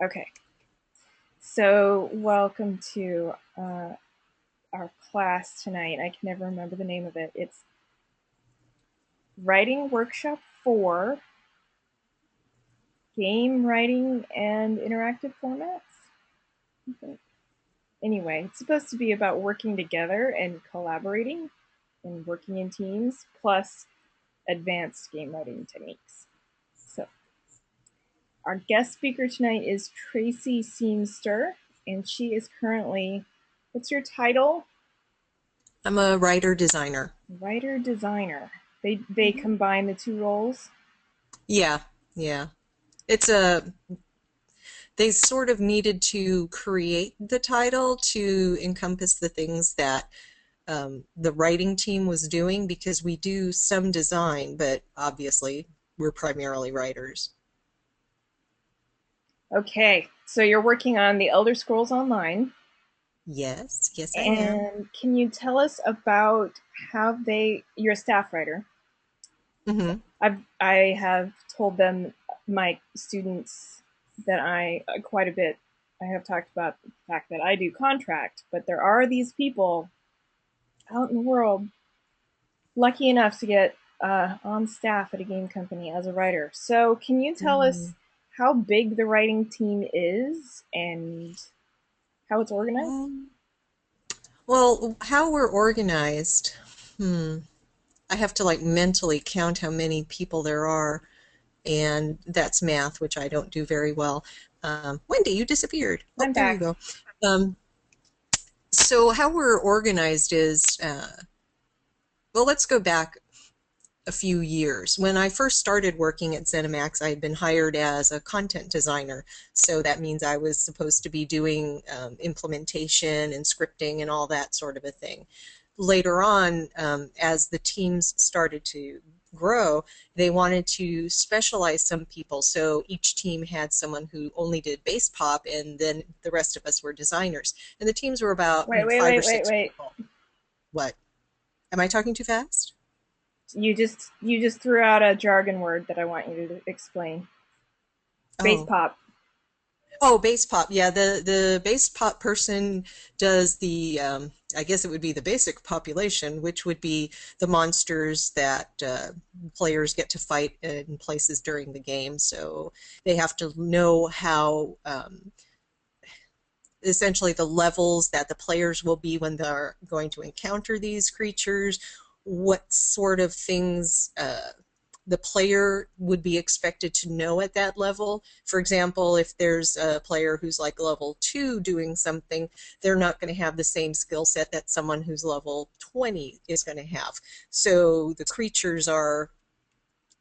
Okay, so welcome to our class tonight. I can never remember the name of it. It's Writing Workshop 4, Game Writing and Interactive Formats. Anyway, it's supposed to be about working together and collaborating and working in teams, plus advanced game writing techniques. So, our guest speaker tonight is Tracy Seamster, and she is currently, what's your title? I'm a writer designer. Writer designer. They Mhm. combine the two roles. Yeah, yeah. It's a they sort of needed to create the title to encompass the things that the writing team was doing because we do some design, but obviously we're primarily writers. Okay, so you're working on the Elder Scrolls Online, Yes, yes, I am. and can you tell us about how they? You're a staff writer. Hmm. I have told them, my students, that I quite a bit. I have talked about the fact that I do contract, but there are these people out in the world lucky enough to get on staff at a game company as a writer. So, can you tell us Mm. how big the writing team is and how it's organized? Um, well, how we're organized. Hmm. I have to like mentally count how many people there are, and that's math, which I don't do very well. Wendy, you disappeared. Oh, I'm there you back. go. Um, so how we're organized is, well, let's go back a few years. When I first started working at ZeniMax, I had been hired as a content designer. So that means I was supposed to be doing implementation and scripting and all that sort of a thing. Later on, as the teams started to grow, they wanted to specialize some people. So each team had someone who only did base pop, and then the rest of us were designers. And the teams were about Wait, wait, five or wait, wait, six wait. people. What? Am I talking too fast? You just threw out a jargon word that I want you to explain. Base Oh, pop. oh, bass pop. Yeah, the bass pop person does the I guess it would be the basic population, which would be the monsters that players get to fight in places during the game. So they have to know how essentially the levels that the players will be when they're going to encounter these creatures, what sort of things the player would be expected to know at that level. For example, if there's a player who's like level 2 doing something, they're not going to have the same skill set that someone who's level 20 is going to have. So the creatures are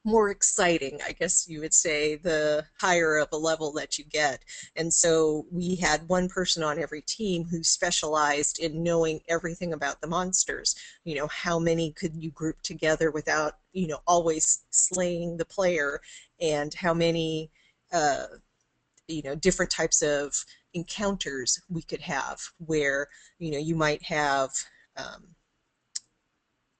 more exciting, I guess you would say, the higher of a level that you get. And so we had one person on every team who specialized in knowing everything about the monsters. You know, how many could you group together without, always slaying the player, and how many, uh, different types of encounters we could have where, you might have. Um,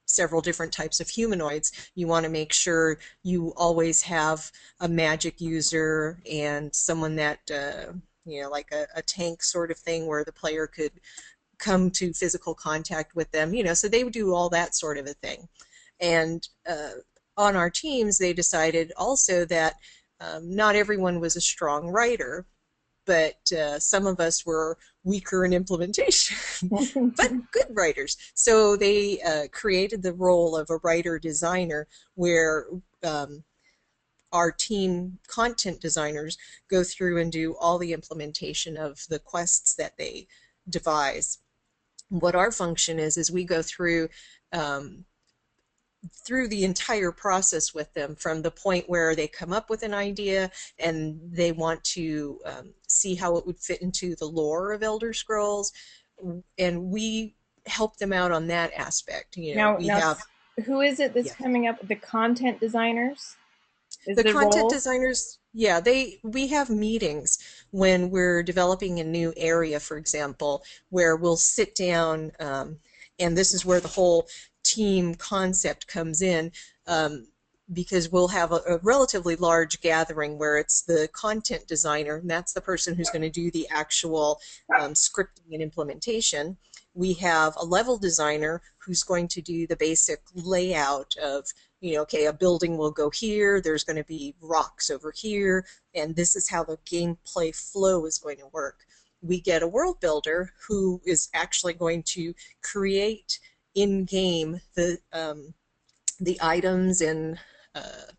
Several different types of humanoids, you want to make sure you always have a magic user and someone that, like a tank sort of thing where the player could come to physical contact with them, so they would do all that sort of a thing. And on our teams, they decided also that not everyone was a strong writer, but some of us were weaker in implementation, but good writers. So they created the role of a writer designer where um, our team content designers go through and do all the implementation of the quests that they devise. What our function is we go um, through the entire process with them from the point where they come up with an idea and they want to see how it would fit into the lore of Elder Scrolls, and we help them out on that aspect. Now, We now, have, who is it that's yeah, coming up? The content designers is the the content role. designers, yeah, we have meetings when we're developing a new area, for example, where we'll sit down, and this is where the whole team concept comes in. because we'll have a relatively large gathering where it's the content designer, and that's the person who's going to do the actual scripting and implementation. We have a level designer who's going to do the basic layout of, okay, a building will go here, there's going to be rocks over here, and this is how the gameplay flow is going to work. We get a world builder who is actually going to create in-game the items and uh,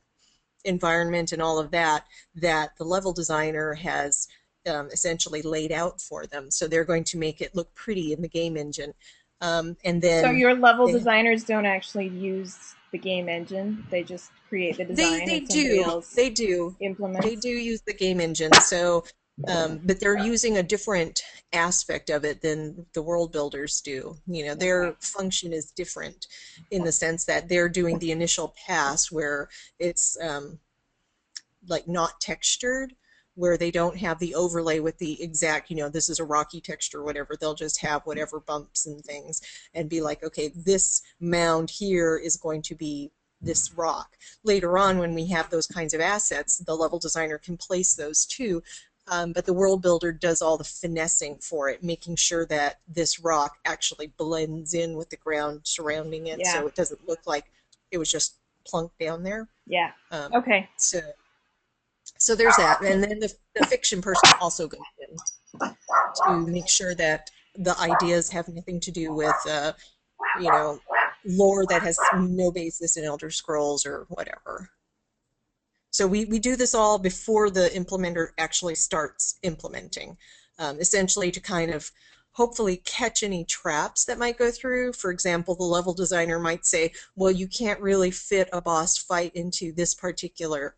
environment and all of that that the level designer has essentially laid out for them. So they're going to make it look pretty in the game engine. And So then your level they, designers don't actually use the game engine; they just create the they design, they and somebody do else they do they implements. do use the game engine. So, but they're using a different aspect of it than the world builders do. Okay. Their function is different in the sense that they're doing the initial pass where it's like not textured, where they don't have the overlay with the exact, this is a rocky texture or whatever. They'll just have whatever bumps and things and be like, okay, this mound here is going to be this rock. Later on, when we have those kinds of assets, the level designer can place those too. But the world builder does all the finessing for it, making sure that this rock actually blends in with the ground surrounding it Yeah. so it doesn't look like it was just plunked down there. Yeah. Um, Okay. so so there's that. And then the fiction person also goes in to make sure that the ideas have nothing to do with, you know, lore that has no basis in Elder Scrolls or whatever. So we do this all before the implementer actually starts implementing, essentially to kind of hopefully catch any traps that might go through. For example, the level designer might say, well, you can't really fit a boss fight into this particular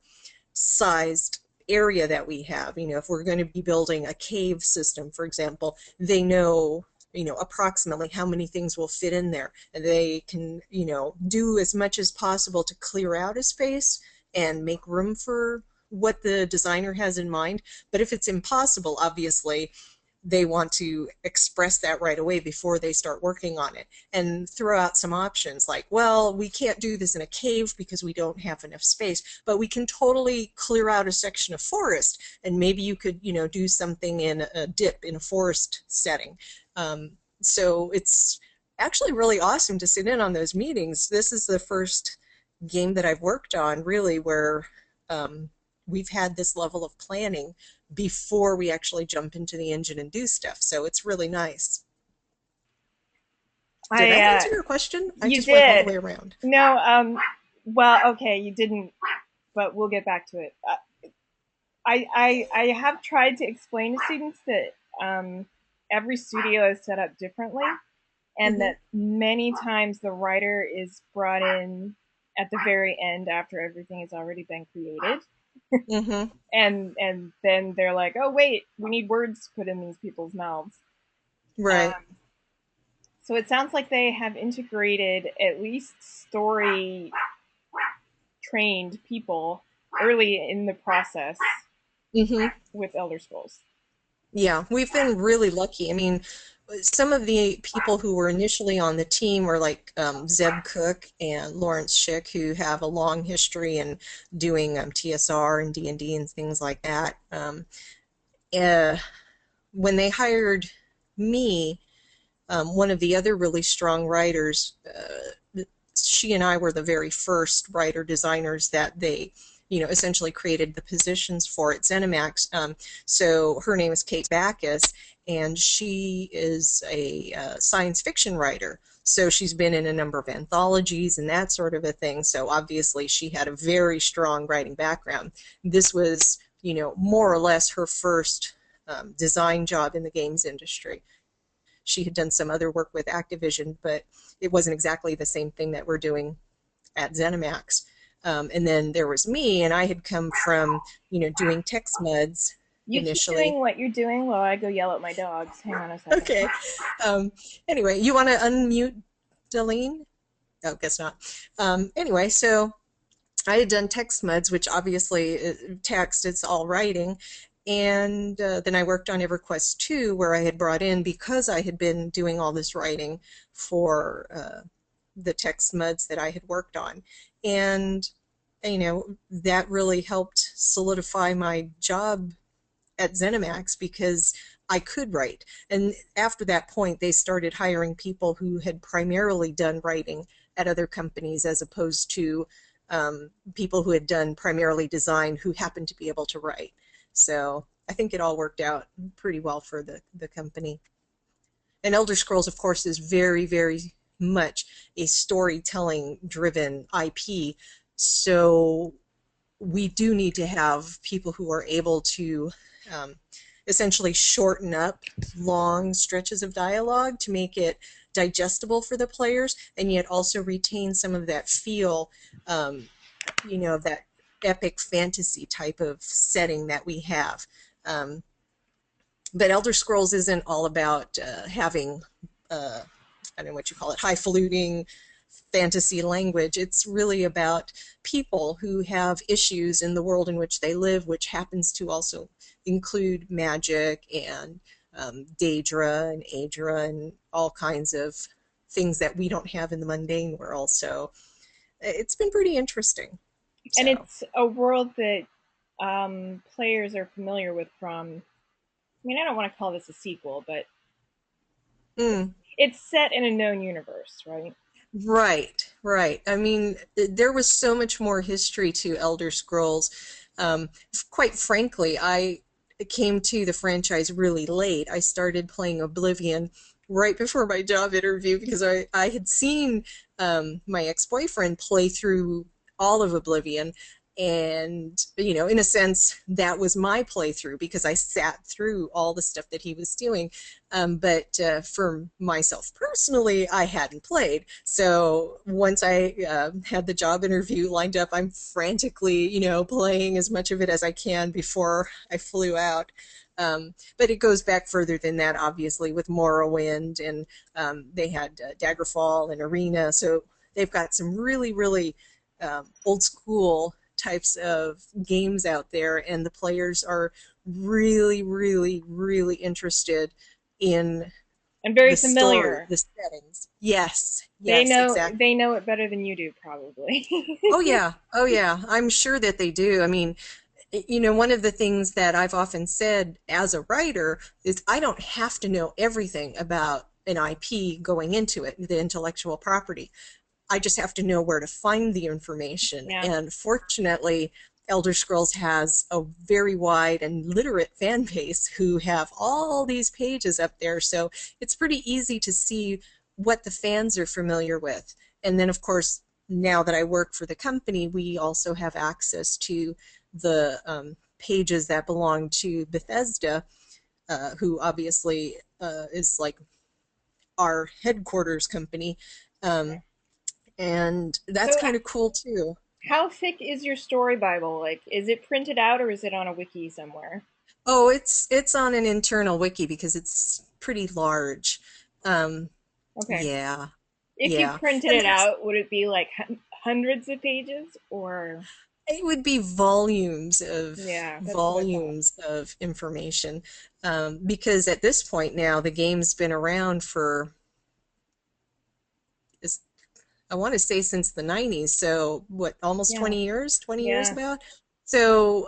sized area that we have. If we're going to be building a cave system, for example, they know, approximately how many things will fit in there. And they can, do as much as possible to clear out a space and make room for what the designer has in mind. But if it's impossible, obviously, they want to express that right away before they start working on it and throw out some options like, well, we can't do this in a cave because we don't have enough space, but we can totally clear out a section of forest, and maybe you could, do something in a dip in a forest setting. So it's actually really awesome to sit in on those meetings. This is the first game that I've worked on really where we've had this level of planning before we actually jump into the engine and do stuff. So it's really nice. Did I that answer your question? I You just went all the did. way around. No, well, okay, you didn't, but we'll get back to it. I have tried to explain to students that every studio is set up differently, and Mm-hmm. that many times the writer is brought in at the very end after everything has already been created, Mm-hmm. and then they're like, oh wait, we need words put in these people's mouths. Right. So it sounds like they have integrated at least story trained people early in the process Mm-hmm. with Elder Scrolls. Yeah, we've been really lucky. I mean, some of the people who were initially on the team were like Zeb Cook and Lawrence Schick, who have a long history in doing TSR and D&D and D and things like that. Uh, when they hired me, one of the other really strong writers, she and I were the very first writer designers that they, essentially created the positions for at ZeniMax. So her name is Kate Backus, and she is a science fiction writer. So she's been in a number of anthologies and that sort of a thing. So obviously she had a very strong writing background. This was, more or less her first design job in the games industry. She had done some other work with Activision, but it wasn't exactly the same thing that we're doing at ZeniMax. And then there was me, and I had come from, doing text muds You keep initially. doing what you're doing while I go yell at my dogs. Hang on a second. Okay. Um, anyway, you want to unmute Delene? Oh, guess not. Anyway, so I had done text muds, which obviously text, it's all writing. And then I worked on EverQuest 2, where I had brought in, because I had been doing all this writing for the text muds that I had worked on. And that really helped solidify my job at ZeniMax because I could write. And after that point, they started hiring people who had primarily done writing at other companies as opposed to people who had done primarily design who happened to be able to write. So I think it all worked out pretty well for the company. And Elder Scrolls, of course, is very, very much a storytelling driven IP. So we do need to have people who are able to um, essentially shorten up long stretches of dialogue to make it digestible for the players and yet also retain some of that feel, um, of that epic fantasy type of setting that we have. Um, but Elder Scrolls isn't all about having, I don't know what you call it, highfalutin fantasy language. It's really about people who have issues in the world in which they live, which happens to also include magic and Daedra and Aedra and all kinds of things that we don't have in the mundane world. So it's been pretty interesting. And So, it's a world that players are familiar with from. I mean, I don't want to call this a sequel, but mm, it's set in a known universe, right? right, right. I mean, there was so much more history to Elder Scrolls. Um, Quite frankly, I came to the franchise really late. I started playing Oblivion right before my job interview because I had seen my ex-boyfriend play through all of Oblivion. And, in a sense, that was my playthrough because I sat through all the stuff that he was doing. But for myself personally, I hadn't played. So once I had the job interview lined up, I'm frantically, playing as much of it as I can before I flew out. But it goes back further than that, obviously, with Morrowind, and they had Daggerfall and Arena. So they've got some really, really old school types of games out there, and the players are really, really, really interested in And very the story, familiar. the settings. Yes, They yes, know exactly. they know it better than you do, probably. Oh yeah, oh yeah. I'm sure that they do. I mean, one of the things that I've often said as a writer is I don't have to know everything about an IP going into it, the intellectual property. I just have to know where to find the information. Yeah. And fortunately, Elder Scrolls has a very wide and literate fan base who have all these pages up there. So it's pretty easy to see what the fans are familiar with. And then, of course, now that I work for the company, we also have access to the pages that belong to Bethesda, who obviously is like our headquarters company. Um, and that's So, kind of cool too. how thick is your story Bible? Like, is it printed out or is it on a wiki somewhere? Oh, it's on an internal wiki because it's pretty large. Um, Okay. yeah, If you yeah, printed and it there's out, would it be like hundreds of pages or it would be yeah, that's what I thought. volumes of information, because at this point now the game's been around for is I want to say since the 90s. So what, almost Yeah. 20 years, 20 years Yeah. about. So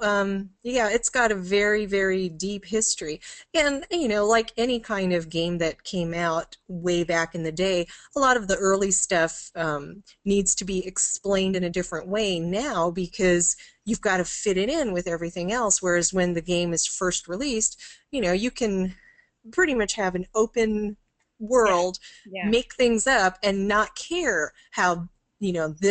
yeah, it's got a very, very deep history. And, like any kind of game that came out way back in the day, a lot of the early stuff needs to be explained in a different way now because you've got to fit it in with everything else. Whereas when the game is first released, you can pretty much have an open Yeah. world, Yeah. make things up, and not care how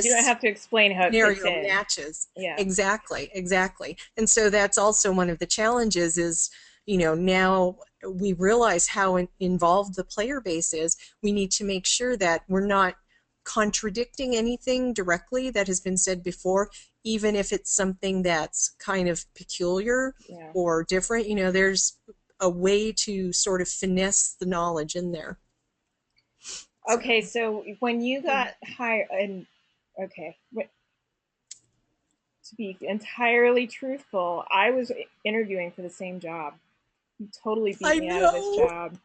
You don't this have to explain how it fits scenario in. matches. Yeah. Exactly, exactly. And so that's also one of the challenges is, now we realize how involved the player base is. We need to make sure that we're not contradicting anything directly that has been said before, even if it's something that's kind of peculiar Yeah. or different. There's a way to sort of finesse the knowledge in there. Okay, So, so when you got hired, and okay, to be entirely truthful, I was interviewing for the same job. You totally beat I me out of this know. job.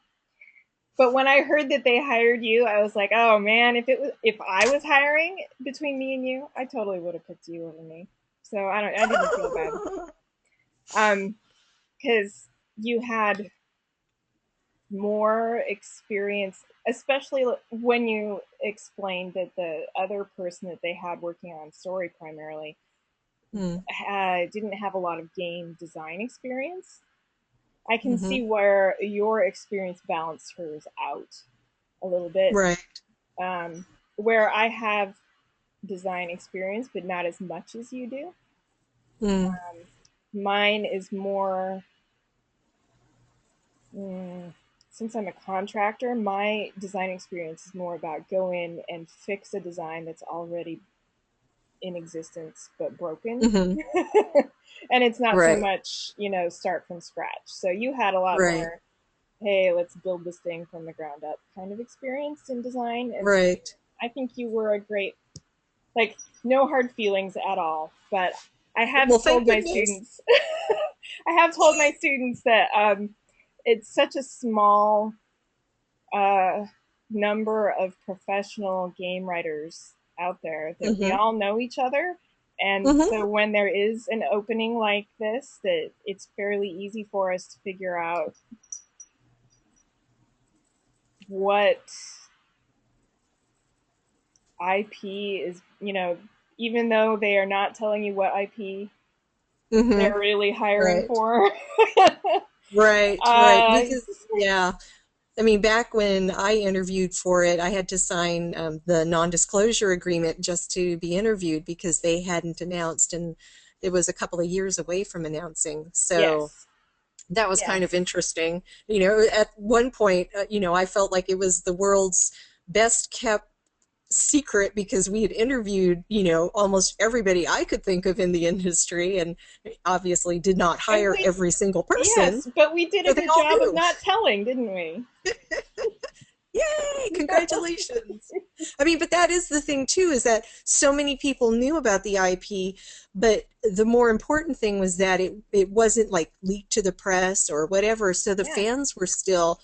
But when I heard that they hired you, I was like, oh man, if I was hiring between me and you, I totally would have picked you over me. So I didn't feel bad. Um, because you had more experience, especially when you explained that the other person that they had working on story primarily Hmm. didn't have a lot of game design experience. I can Hmm. see where your experience balanced hers out a little bit. Right. Um, where I have design experience, but not as much as you do. Mm. Mine is more, since I'm a contractor, my design experience is more about go in and fix a design that's already in existence but broken. Hmm. And it's not so Right. much, start from scratch. So you had a lot Right. more, hey, let's build this thing from the ground up kind of experience in design. And so Right. I think you were a great, like, no hard feelings at all. But I have Well, thank told my goodness. students, I have told my students that it's such a small uh, number of professional game writers out there that we Hmm. all know each other. And Hmm. so when there is an opening like this, that it's fairly easy for us to figure out what IP is, even though they are not telling you what IP Hmm. they're really hiring Right. for. Right. Right. uh, Because, yeah. I mean, back when I interviewed for it, I had to sign the non-disclosure agreement just to be interviewed because they hadn't announced, and it was a couple of years away from announcing. So yes, that was kind of yes. interesting. At one point, I felt like it was the world's best kept secret because we had interviewed, almost everybody I could think of in the industry and obviously did not And hire we, every single person. yes, but we did a So they good all job of knew. not telling, didn't we? Yay, congratulations. I mean, but that is the thing too, is that so many people knew about the IP, but the more important thing was that it wasn't like leaked to the press or whatever. So the Yeah, fans were still,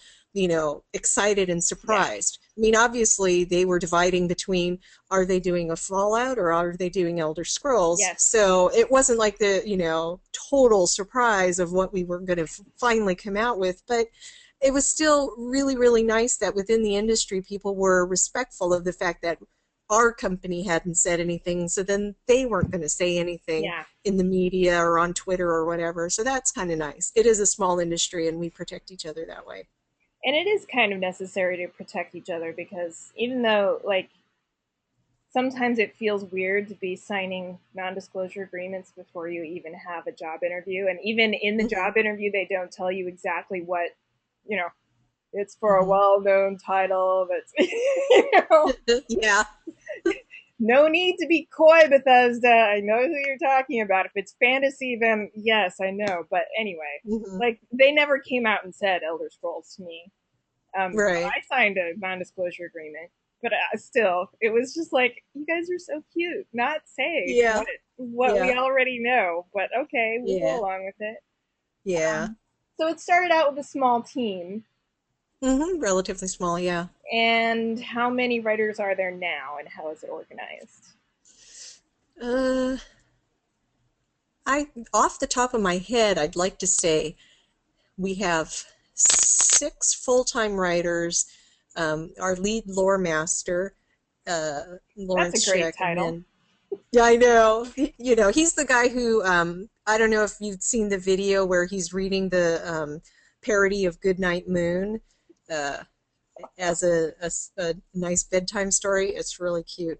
excited and yeah, surprised. I mean, obviously they were dividing between are they doing a Fallout or are they doing Elder Scrolls? yes, So it wasn't like the, total surprise of what we were going to finally come out with, but it was still really, really nice that within the industry, people were respectful of the fact that our company hadn't said anything, so then they weren't going to say anything yeah. in the media or on Twitter or whatever. So that's kind of nice. It is a small industry, and we protect each other that way. And it is kind of necessary to protect each other because even though, like, sometimes it feels weird to be signing non-disclosure agreements before you even have a job interview, and even in the Hmm. job interview they don't tell you exactly what, you know it's for a Hmm. well-known title that's you know Yeah. no need to be coy, Bethesda. I know who you're talking about. If it's fantasy, then yes, I know. But anyway, Hmm. like, they never came out and said Elder Scrolls to me. So Right. I signed a non-disclosure agreement, but still, it was just like, you guys are so cute. Not say Yeah. what we Yeah. already know, but okay, we'll go Yeah. along with it. Yeah. So it started out with a small team. Relatively small. Yeah. And how many writers are there now, and how is it organized? Uh, off the top of my head, I'd like to say we have six full-time writers, our lead lore master, That's a Lawrence great Scheck, and title. then yeah, I know. He's the guy who I don't know if you've seen the video where he's reading the parody of Goodnight Moon uh, as a nice bedtime story. It's really cute.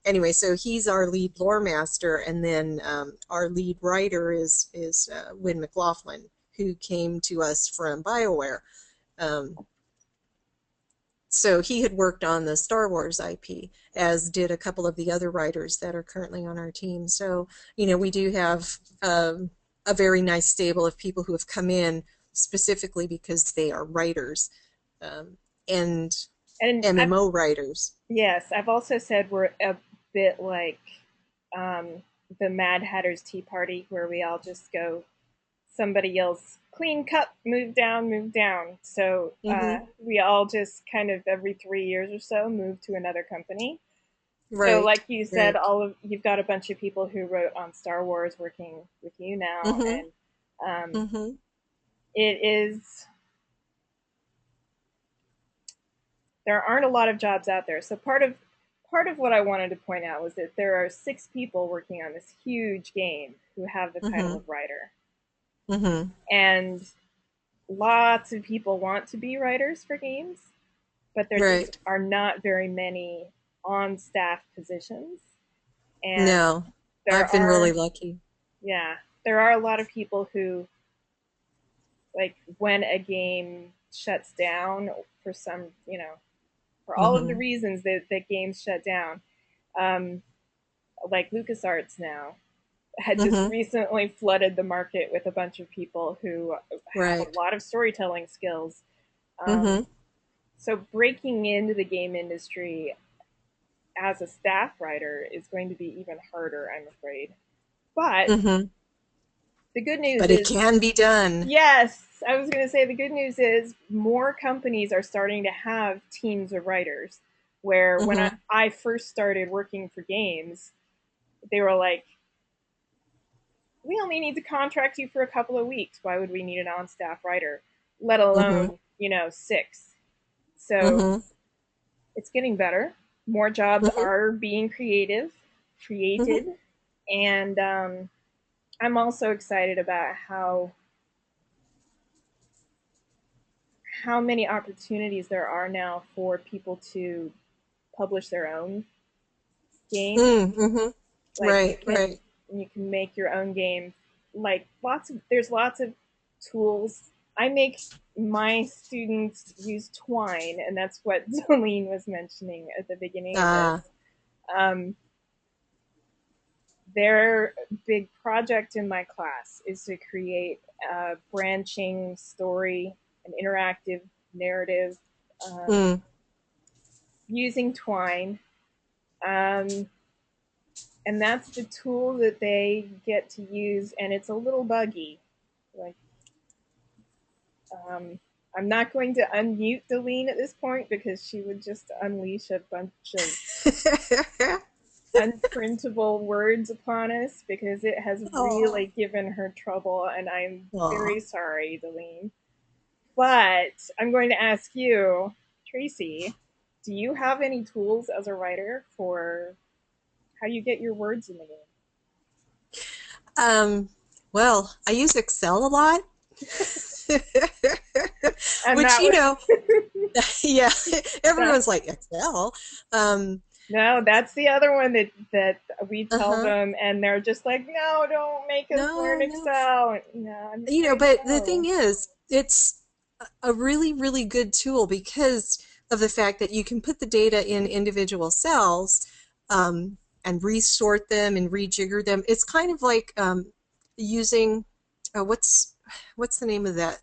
Anyway, so he's our lead lore master, and then our lead writer is Wynn McLaughlin, who came to us from BioWare. Um, so he had worked on the Star Wars IP, as did a couple of the other writers that are currently on our team. So, we do have a very nice stable of people who have come in specifically because they are writers and And MMO writers. I've also said we're a bit like um, the Mad Hatter's Tea Party, where we all just go. Somebody yells clean cut, move down, move down. So Mm-hmm. we all just kind of every 3 years or so move to another company. So, Right. like you said, Right. all of you've got a bunch of people who wrote on Star Wars working with you now, Mm-hmm. and um, Mm-hmm. it is there aren't a lot of jobs out there. So part of what I wanted to point out was that there are 6 people working on this huge game who have the title Mm-hmm. of writer, Mm-hmm. and lots of people want to be writers for games, but there just Right. are not very many on staff positions. And No, there I've been really are, lucky. yeah, there are a lot of people who, like, when a game shuts down for some, for all of the Mm-hmm. reasons that games shut down, um, like LucasArts now had just Mm-hmm. recently flooded the market with a bunch of people who have a Right. lot of storytelling skills. Um, Mm-hmm. so breaking into the game industry as a staff writer is going to be even harder, I'm afraid. But Mm-hmm. the good news But it is, can be done. yes, I was going to say the good news is more companies are starting to have teams of writers. Where when I, Mm-hmm. I first started working for games, they were like, we only need to contract you for a couple of weeks. Why would we need an on staff writer, let Mm-hmm. alone, 6? So Mm-hmm. it's getting better. More jobs Mm-hmm. are being Mm-hmm. created, and I'm also excited about how many opportunities there are now for people to publish their own game. Mm-hmm. Like Right. Right. you can make your own game. Like there's lots of tools. I make my students use Twine, and that's what Zolene was mentioning at the beginning of this. Ah. Um, their big project in my class is to create a branching story, an interactive narrative, um, Mm. using Twine. Um, and that's the tool that they get to use, and it's a little buggy. Like, um, I'm not going to unmute Delene at this point because she would just unleash a bunch of unprintable words upon us because it has Oh. really given her trouble, and I'm Aw. very sorry, Delene. But I'm going to ask you, Tracy, do you have any tools as a writer for how you get your words in the game? Um, well, I use Excel a lot. And Which, that was yeah, that. everyone's like, Excel? Um, No, that's the other one that we tell uh-huh. them, and they're just like, "No, don't make us learn No, no. Excel." No, I'm afraid But the thing no. is, it's a really, really good tool because of the fact that you can put the data in individual cells, and resort them and rejigger them. It's kind of like using what's the name of that?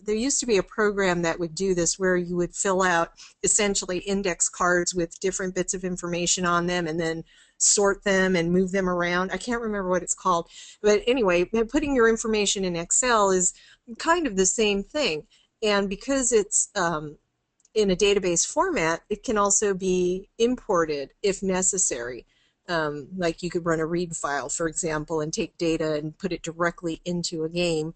There used to be a program that would do this where you would fill out essentially index cards with different bits of information on them and then sort them and move them around. I can't remember what it's called. But anyway, putting your information in Excel is kind of the same thing. And because it's in a database format, it can also be imported if necessary. Like you could run a read file, for example, and take data and put it directly into a game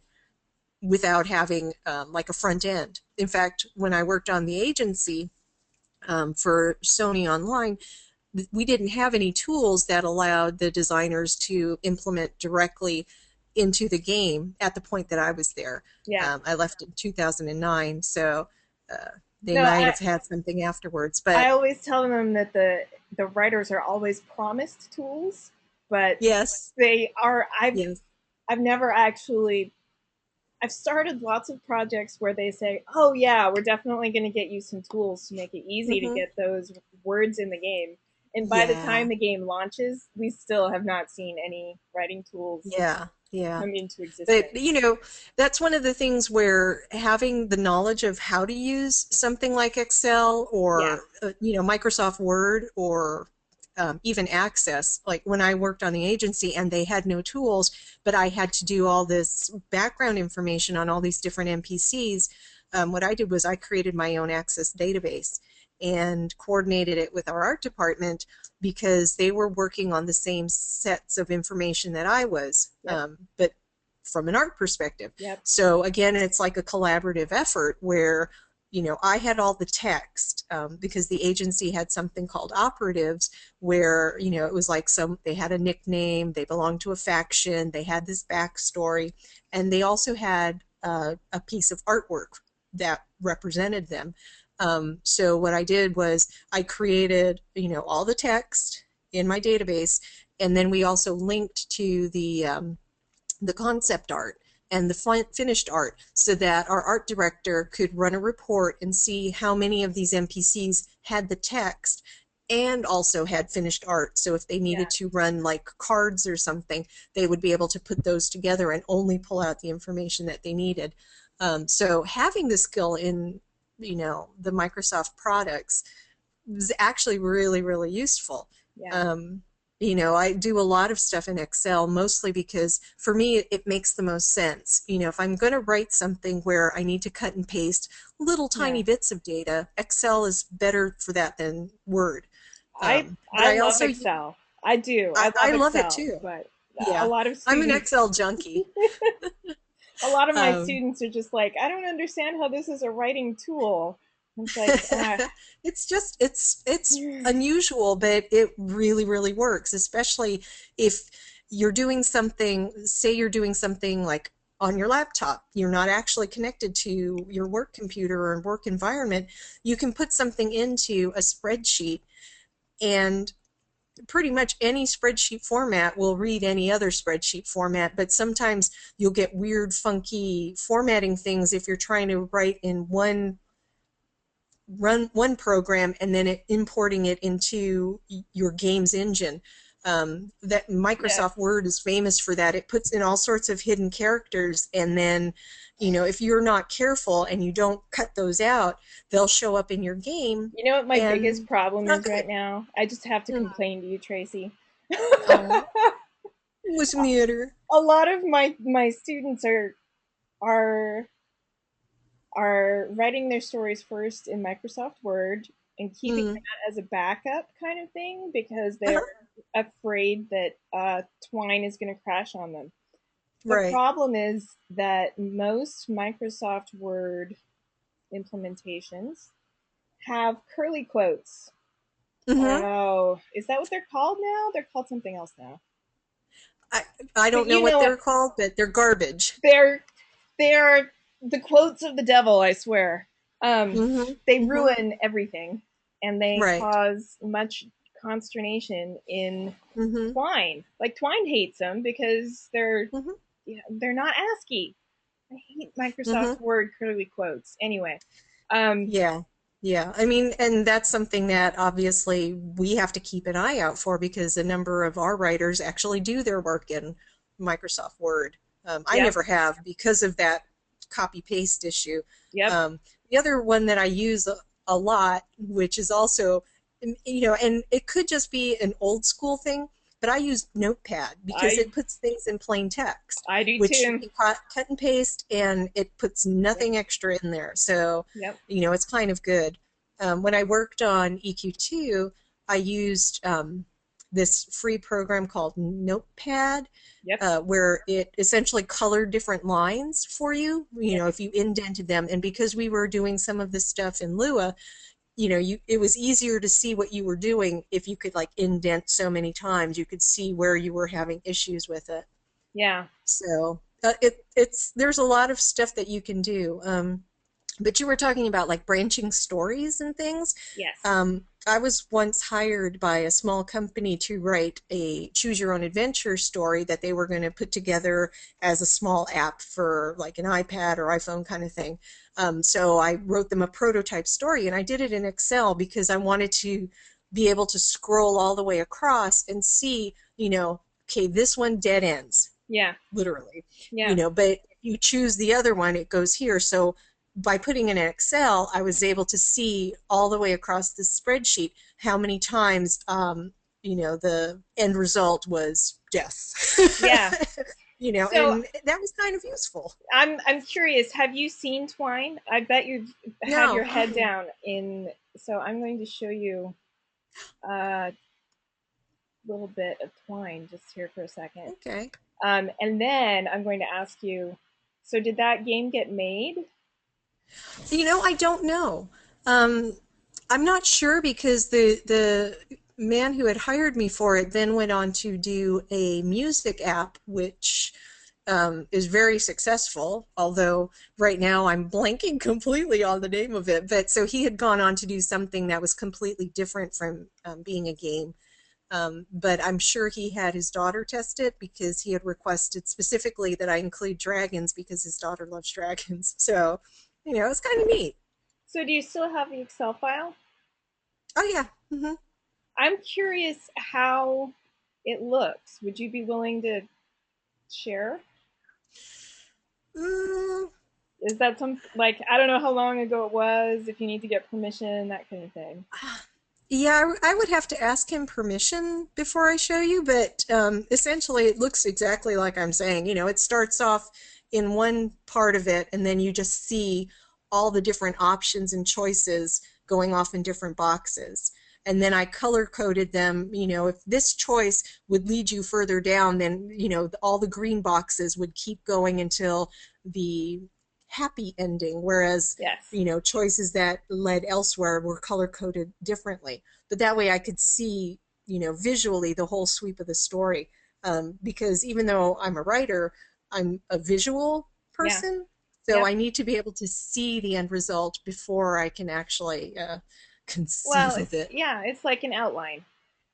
without having like a front end. In fact, when I worked on the agency for Sony Online, we didn't have any tools that allowed the designers to implement directly into the game at the point that I was there. Yeah. I left in 2009, so they No, might I have had something afterwards. I But always tell them that the writers are always promised tools, but yes, they are. yes, I've never actually. I've started lots of projects where they say, "Oh yeah, we're definitely going to get you some tools to make it easy to mm-hmm. get those words in the game." And by the time Yeah, the game launches, we still have not seen any writing tools yeah, yeah. come into But existence. that's one of the things where having the knowledge of how to use something like Excel Yeah. or Microsoft Word or even access. Like when I worked on the agency and they had no tools, but I had to do all this background information on all these different NPCs. What I did was I created my own access database and coordinated it with our art department because they were working on the same sets of information that I was, Yep. but from an art perspective. Yep. So again, it's like a collaborative effort where, I had all the text because the agency had something called operatives where, it was like they had a nickname, they belonged to a faction, they had this backstory, and they also had a piece of artwork that represented them. So what I did was I created, all the text in my database, and then we also linked to the concept art and the finished art so that our art director could run a report and see how many of these NPCs had the text and also had finished art. So if they Yeah. needed to run like cards or something, they would be able to put those together and only pull out the information that they needed. So having the skill in, the Microsoft products was actually really, really useful. Yeah. I do a lot of stuff in Excel mostly because for me it makes the most sense. If I'm going to write something where I need to cut and paste little Yeah. tiny bits of data, Excel is better for that than Word. I But I I love also Excel. I do. I I love love it Excel, too. but a Yeah, lot of I'm an students Excel junkie. a lot of my Um, students are just like, I don't understand how this is a writing tool. It's like, it's unusual, but it really, really works, especially if you're doing something, say you're doing something like on your laptop, you're not actually connected to your work computer or work environment, you can put something into a spreadsheet and pretty much any spreadsheet format will read any other spreadsheet format, but sometimes you'll get weird, funky formatting things if you're trying to write in run one program and then importing it into your game's engine. That yes. Microsoft Word is famous for that. It puts in all sorts of hidden characters, and then, if you're not careful and you don't cut those out, they'll show up in your game, You know what my biggest and problem it's not is good. right now? I just have to Mm. complain to you, Tracy. Oh, what's the matter? A lot of my students are are writing their stories first in Microsoft Word and keeping Mm. that as a backup kind of thing because they're Uh-huh. afraid that Twine is going to crash on them. The Right. problem is that most Microsoft Word implementations have curly quotes. Mm-hmm. Oh, is that what they're called now? They're called something else now. I, I But don't know you what know what? they're called, but they're garbage. They're they're the quotes of the devil, I swear. Mm-hmm. They Mm-hmm. ruin everything, and they Right. cause much consternation in Mm-hmm. Twine. Like Twine hates them because Mm-hmm. they're not ASCII. I hate Mm-hmm. Microsoft Word curly quotes. Anyway, um, Yeah. Yeah. I mean, and that's something that obviously we have to keep an eye out for because a number of our writers actually do their work in Microsoft Word. I yep, never have because of that copy paste issue. yep. The other one that I use a lot, which is also, and it could just be an old school thing, but I use Notepad because I it puts things in plain text, I do which you too. can cut and paste and it puts Yep, nothing extra in there. So, yep, it's kind of good. When I worked on EQ2, I used this free program called Notepad, yep, where it essentially colored different lines for you, yep. if you indented them. And because we were doing some of this stuff in Lua, it was easier to see what you were doing if you could like indent so many times. You could see where you were having issues with it. Yeah. So there's a lot of stuff that you can do. But you were talking about like branching stories and things. Yes. I was once hired by a small company to write a choose your own adventure story that they were going to put together as a small app for like an iPad or iPhone kind of thing. So I wrote them a prototype story and I did it in Excel because I wanted to be able to scroll all the way across and see, okay, this one dead ends Yeah. literally, Yeah. but if you choose the other one, it goes here. So by putting in Excel, I was able to see all the way across the spreadsheet how many times the end result was death. Yeah. So And that was kind of useful. I'm curious, have you seen Twine? I bet you've had No. your head down in, so I'm going to show you a little bit of Twine just here for a second. Okay. And then I'm going to ask you, so did that game get made? I don't know. Um, I'm not sure because the man who had hired me for it then went on to do a music app, which is very successful. Although right now I'm blanking completely on the name of it. But so he had gone on to do something that was completely different from being a game. But I'm sure he had his daughter test it because he had requested specifically that I include dragons because his daughter loves dragons. So, it's kind of neat. So do you still have the Excel file? Oh yeah. I'm curious how it looks. Would you be willing to share? Mm, Is that some, like, I don't know how long ago it was, if you need to get permission, that kind of thing. yeah, I would have to ask him permission before I show you, but essentially it looks exactly like I'm saying. It starts off in one part of it, and then you just see all the different options and choices going off in different boxes. And then I color coded them. If this choice would lead you further down, then, all the green boxes would keep going until the happy ending, whereas Yes. choices that led elsewhere were color coded differently. But that way I could see, visually the whole sweep of the story. Because even though I'm a writer, I'm a visual Yeah. person. So Yep. I need to be able to see the end result before I can actually Well, conceive it's, it. yeah, it's like an outline.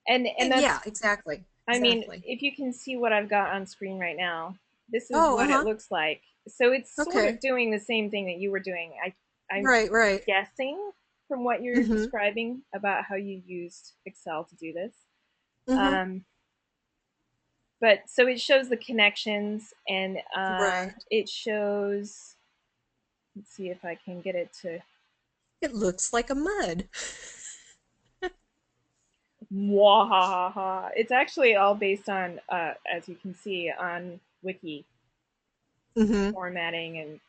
And that's, Yeah, exactly. I mean, Exactly. if you can see what I've got on screen right now, this is Oh, what it uh-huh. looks like. So it's sort of Okay. doing the same thing that you were doing. I'm Right, right. guessing from what you're Mm-hmm. describing about how you used Excel to do this. Mm-hmm. Um, but so it shows the connections, and Right. it shows, let's see if I can get it to, It looks like a mud. Mwahaha. It's actually all based on, as you can see, on wiki Mm-hmm. formatting, and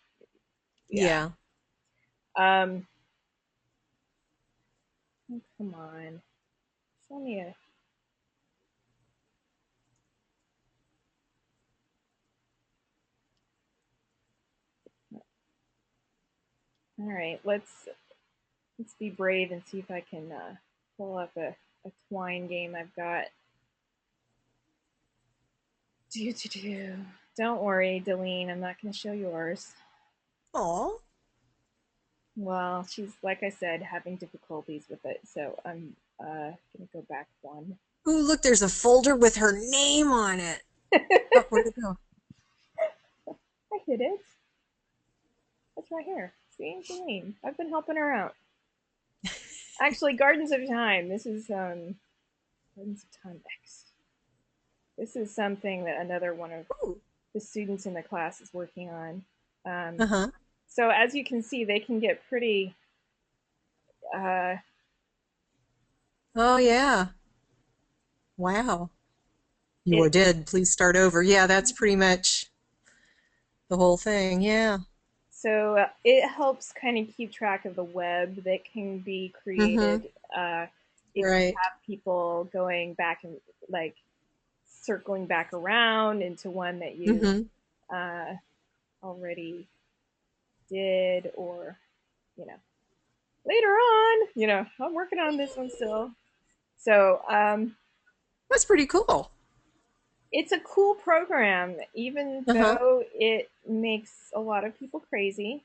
yeah. Yeah. Um, oh, come on, show me a. All right, let's be brave and see if I can pull up a twine game I've got. Do do do. Don't worry, Delene. I'm not going to show yours. Aw. Well, she's, like I said, having difficulties with it, so I'm gonna go back one. Ooh, look, there's a folder with her name on it. Oh, where'd it go? I hid it. It's right here. See, Delene. I've been helping her out. Actually, Gardens of Time. This is Gardens of Time X. This is something that another one of Ooh. the students in the class is working on. Um, Uh-huh. so as you can see, they can get pretty. Uh, Oh, yeah. Wow. You are it dead. Please start over. Yeah, that's pretty much the whole thing. Yeah. so it helps kind of keep track of the web that can be Mm-hmm. created. If you Right. have people going back and, like, circling back around into one that you Mm-hmm. uh, already did, or you know later on, I'm working on this one still. So That's pretty cool. it's a cool program, even Uh-huh. though it makes a lot of people crazy,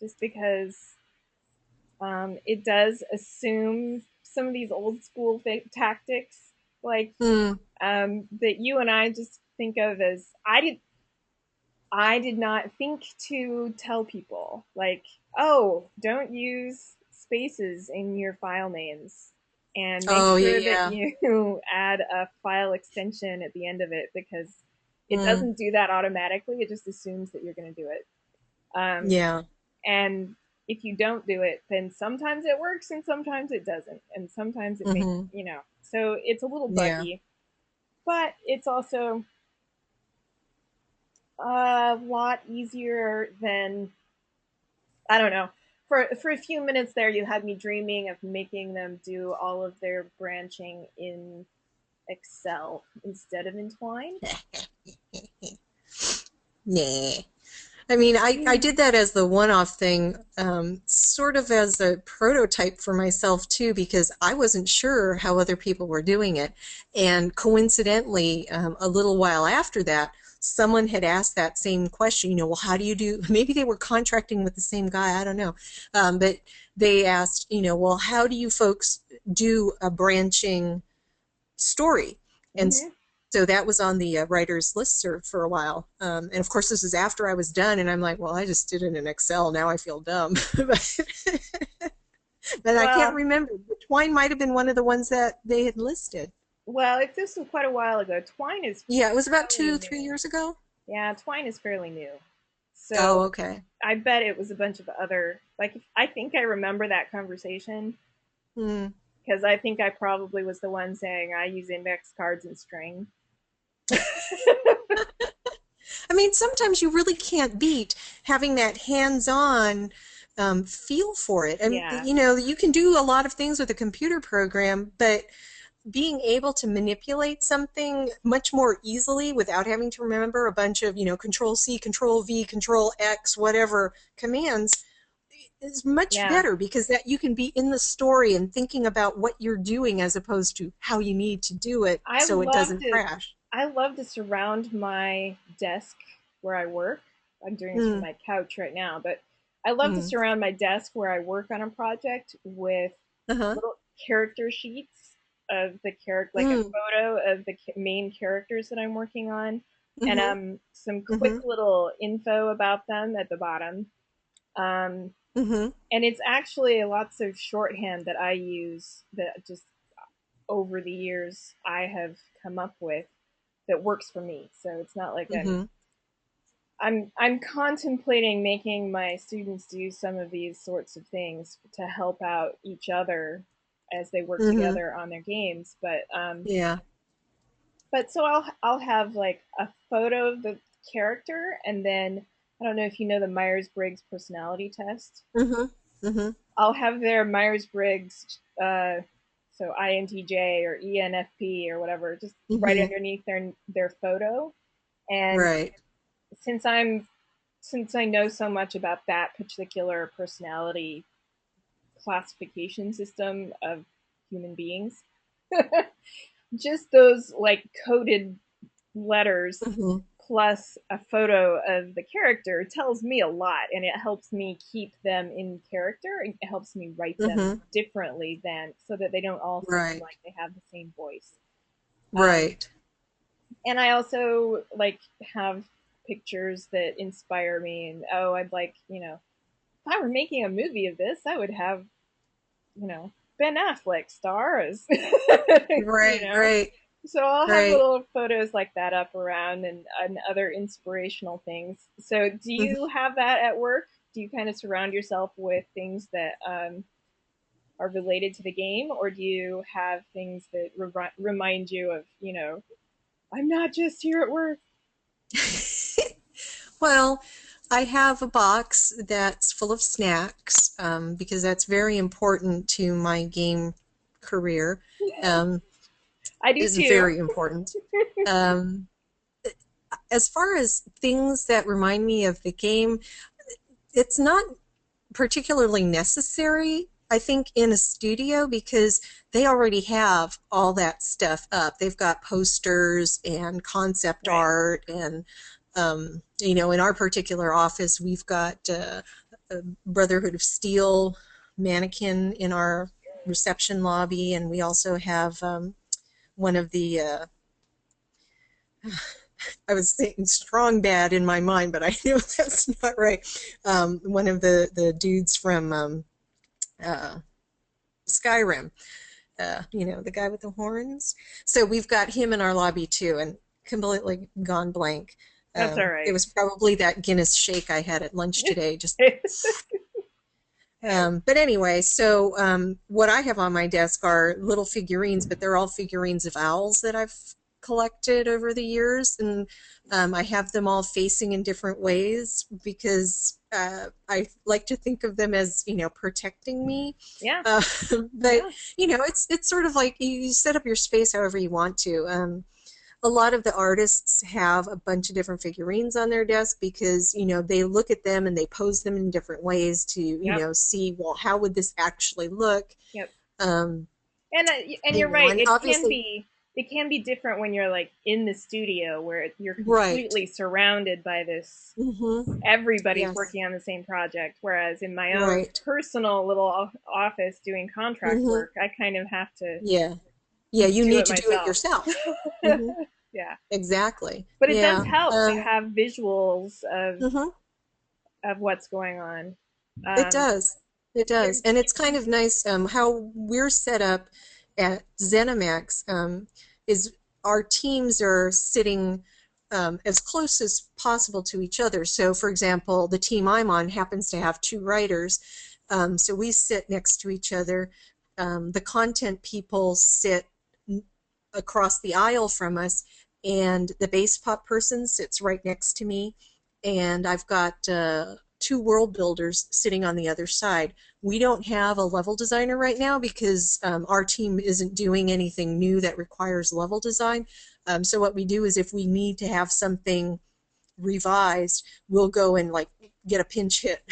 just because it does assume some of these old school tactics, like Hmm. that you and I just think of as, I did not think to tell people, like, oh, don't use spaces in your file names, and make Oh, yeah, sure that yeah. you add a file extension at the end of it, because it Hmm. doesn't do that automatically. It just assumes that you're going to do it. Yeah. And if you don't do it, then sometimes it works and sometimes it doesn't. And sometimes it makes, Mm-hmm. So it's a little Yeah. buggy, but it's also a lot easier than, I don't know. For a few minutes there, you had me dreaming of making them do all of their branching in Excel instead of in Twine. Nah. I mean, I did that as the one-off thing, sort of as a prototype for myself too, because I wasn't sure how other people were doing it. And coincidentally, a little while after that, someone had asked that same question, well, how do you do, maybe they were contracting with the same guy, I don't know. But they asked, well, how do you folks do a branching story? And Mm-hmm. so that was on the writer's listserv for a while. And of course, this is after I was done, and I'm like, well, I just did it in Excel. Now I feel dumb. But I can't Well, remember. Twine might have been one of the ones that they had listed. well, if this was quite a while ago, Twine is Yeah, it was about fairly two, new. 3 years ago. Yeah, Twine is fairly new. Oh, So okay. I bet it was a bunch of other, like, I think I remember that conversation Hmm. because I think I probably was the one saying I use index cards and string. I mean, sometimes you really can't beat having that hands-on feel for it. And, Yeah, you can do a lot of things with a computer program, but being able to manipulate something much more easily without having to remember a bunch of, control C, control V, control X, whatever commands is much yeah. better because that you can be in the story and thinking about what you're doing as opposed to how you need to do it I so it love doesn't to crash. I love to surround my desk where I work. I'm doing this from Mm, my couch right now, but I love to mm, surround my desk where I work on a project with uh-huh, little character sheets of the character, like a mm, photo of the main characters that I'm working on, and mm-hmm, some quick mm-hmm, little info about them at the bottom. Um, mm-hmm, and it's actually lots of shorthand that I use that just over the years I have come up with that works for me. So it's not like mm-hmm, I'm contemplating making my students do some of these sorts of things to help out each other as they work mm-hmm. together on their games. Yeah. But so I'll have like a photo of the character, and then I don't know if you know the Myers Briggs personality test. Mm-hmm, mm-hmm, I'll have their Myers Briggs, so INTJ or ENFP or whatever, just right mm-hmm. underneath their photo. And Right. since since I know so much about that particular personality classification system of human beings, just those like coded letters Mm-hmm, plus a photo of the character tells me a lot, and it helps me keep them in character. It helps me write them mm-hmm. differently than so that they don't all seem Right. like they have the same voice. Um, Right. and I also like have pictures that inspire me, and oh, I'd like, if I were making a movie of this, I would have, Ben Affleck star as, you Right. know. Right. So I'll have Right. little photos like that up around, and other inspirational things. So do you Mm-hmm. have that at work? Do you kind of surround yourself with things that are related to the game, or do you have things that remind you of, I'm not just here at work? Well, I have a box that's full of snacks because that's very important to my game career. Um, I do is too. very important. Um, as far as things that remind me of the game, it's not particularly necessary, I think, in a studio because they already have all that stuff up. They've got posters and concept Right. art, and in our particular office, we've got a Brotherhood of Steel mannequin in our reception lobby, and we also have one of the I was saying strong bad in my mind, but I know that's not right. One of the dudes from uh, Skyrim, the guy with the horns. So we've got him in our lobby too, and completely gone blank. That's all It right. was probably that Guinness shake I had at lunch today. Just Okay. But anyway, so what I have on my desk are little figurines, but they're all figurines of owls that I've collected over the years, and I have them all facing in different ways because I like to think of them as, protecting me. Yeah. Uh, but Yeah. it's sort of like you set up your space however you want to. A lot of the artists have a bunch of different figurines on their desk because they look at them and they pose them in different ways to Yep. see, well, how would this actually look. Yep. um, And you're right. and obviously, It can be different when you're like in the studio where you're right. completely surrounded by this, Hmm. everybody's Yes. working on the same project, whereas in my own Right. personal little office doing contract Hmm. work, I kind of have to Yeah. Yeah, you do need it to do it myself. yourself. Hmm. Yeah. Exactly. But it does Yeah. help to have visuals Hmm. of what's going on. It um does. It does. there, And it's kind of nice, how we're set up at ZeniMax, is our teams are sitting as close as possible to each other. So, for example, the team I'm on happens to have two writers. So we sit next to each other. The content people sit across the aisle from us, and the base pop person sits right next to me. And I've got two world builders sitting on the other side. We don't have a level designer right now because our team isn't doing anything new that requires level design. So what we do is if we need to have something revised, we'll go and like get a pinch hit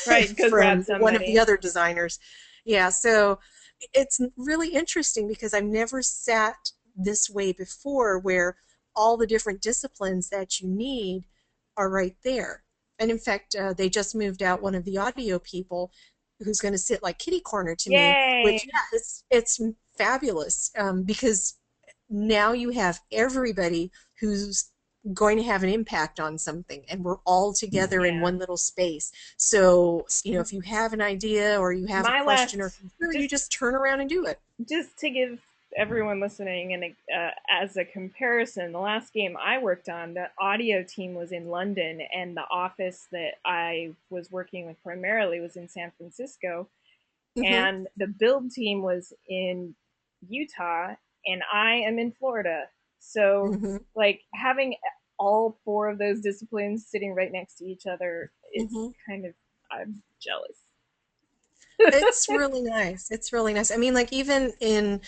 right, go grab from one of the somebody. other designers. Yeah, so it's really interesting because I've never sat this way before where all the different disciplines that you need are right there. And in fact, they just moved out one of the audio people who's going to sit like kitty corner to me, Yay. which, yeah, it's fabulous, because now you have everybody who's going to have an impact on something, and we're all together in Yeah. one little space. So if you have an idea or you have a My question or last, concern, you just just turn around and do it. to give everyone listening and as a comparison, the last game I worked on, the audio team was in London, and the office that I was working with primarily was in San Francisco, Hmm. and the build team was in Utah, and I am in Florida. So, Hmm. like, having all four of those disciplines sitting right next to each other is Hmm. kind of, I'm jealous. It's really nice. It's really nice. I mean, like even in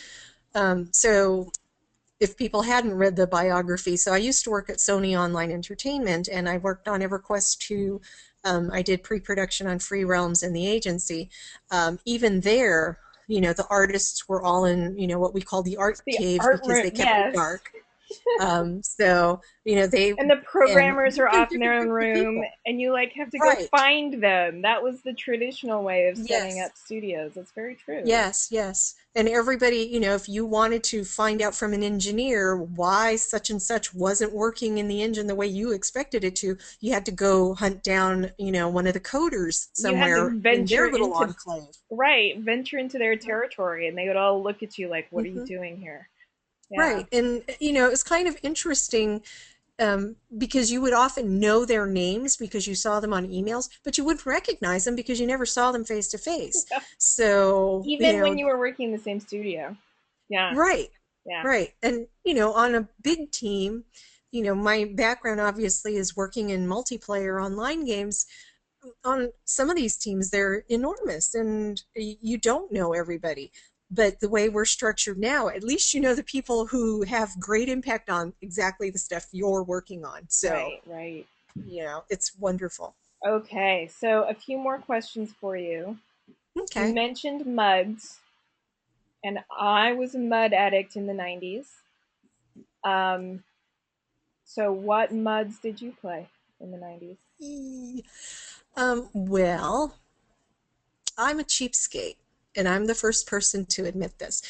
so if people hadn't read the biography, so I used to work at Sony Online Entertainment, and I worked on EverQuest 2. I did pre-production on Free Realms and the agency. Even there, the artists were all in, what we call the art The cave art because room, they kept it yes. dark. So, they, And the and programmers are off in their different own groups of room, people. and you like have to go Right. find them. That was the traditional way of setting Yes. up studios. That's very true. Yes, yes. And everybody, if you wanted to find out from an engineer why such and such wasn't working in the engine the way you expected it to, you had to go hunt down, one of the coders You had to somewhere in venture their little into, enclave. right, venture into their territory, and they would all look at you like, "What are you Hmm. doing here?" Yeah. Right. And, it's kind of interesting, because you would often know their names because you saw them on emails, but you wouldn't recognize them because you never saw them face to face. So, Even when you were working in the same studio. Yeah. right, Yeah. right. And, on a big team, my background obviously is working in multiplayer online games. On some of these teams, they're enormous and you don't know everybody. But the way we're structured now, at least you know the people who have great impact on exactly the stuff you're working on. So, Right. Right. it's wonderful. Okay. So a few more questions for you. You Okay. mentioned muds, and I was a mud addict in the 90s. Um, so what muds did you play in the 90s? Well, I'm a cheapskate, and I'm the first person to admit this.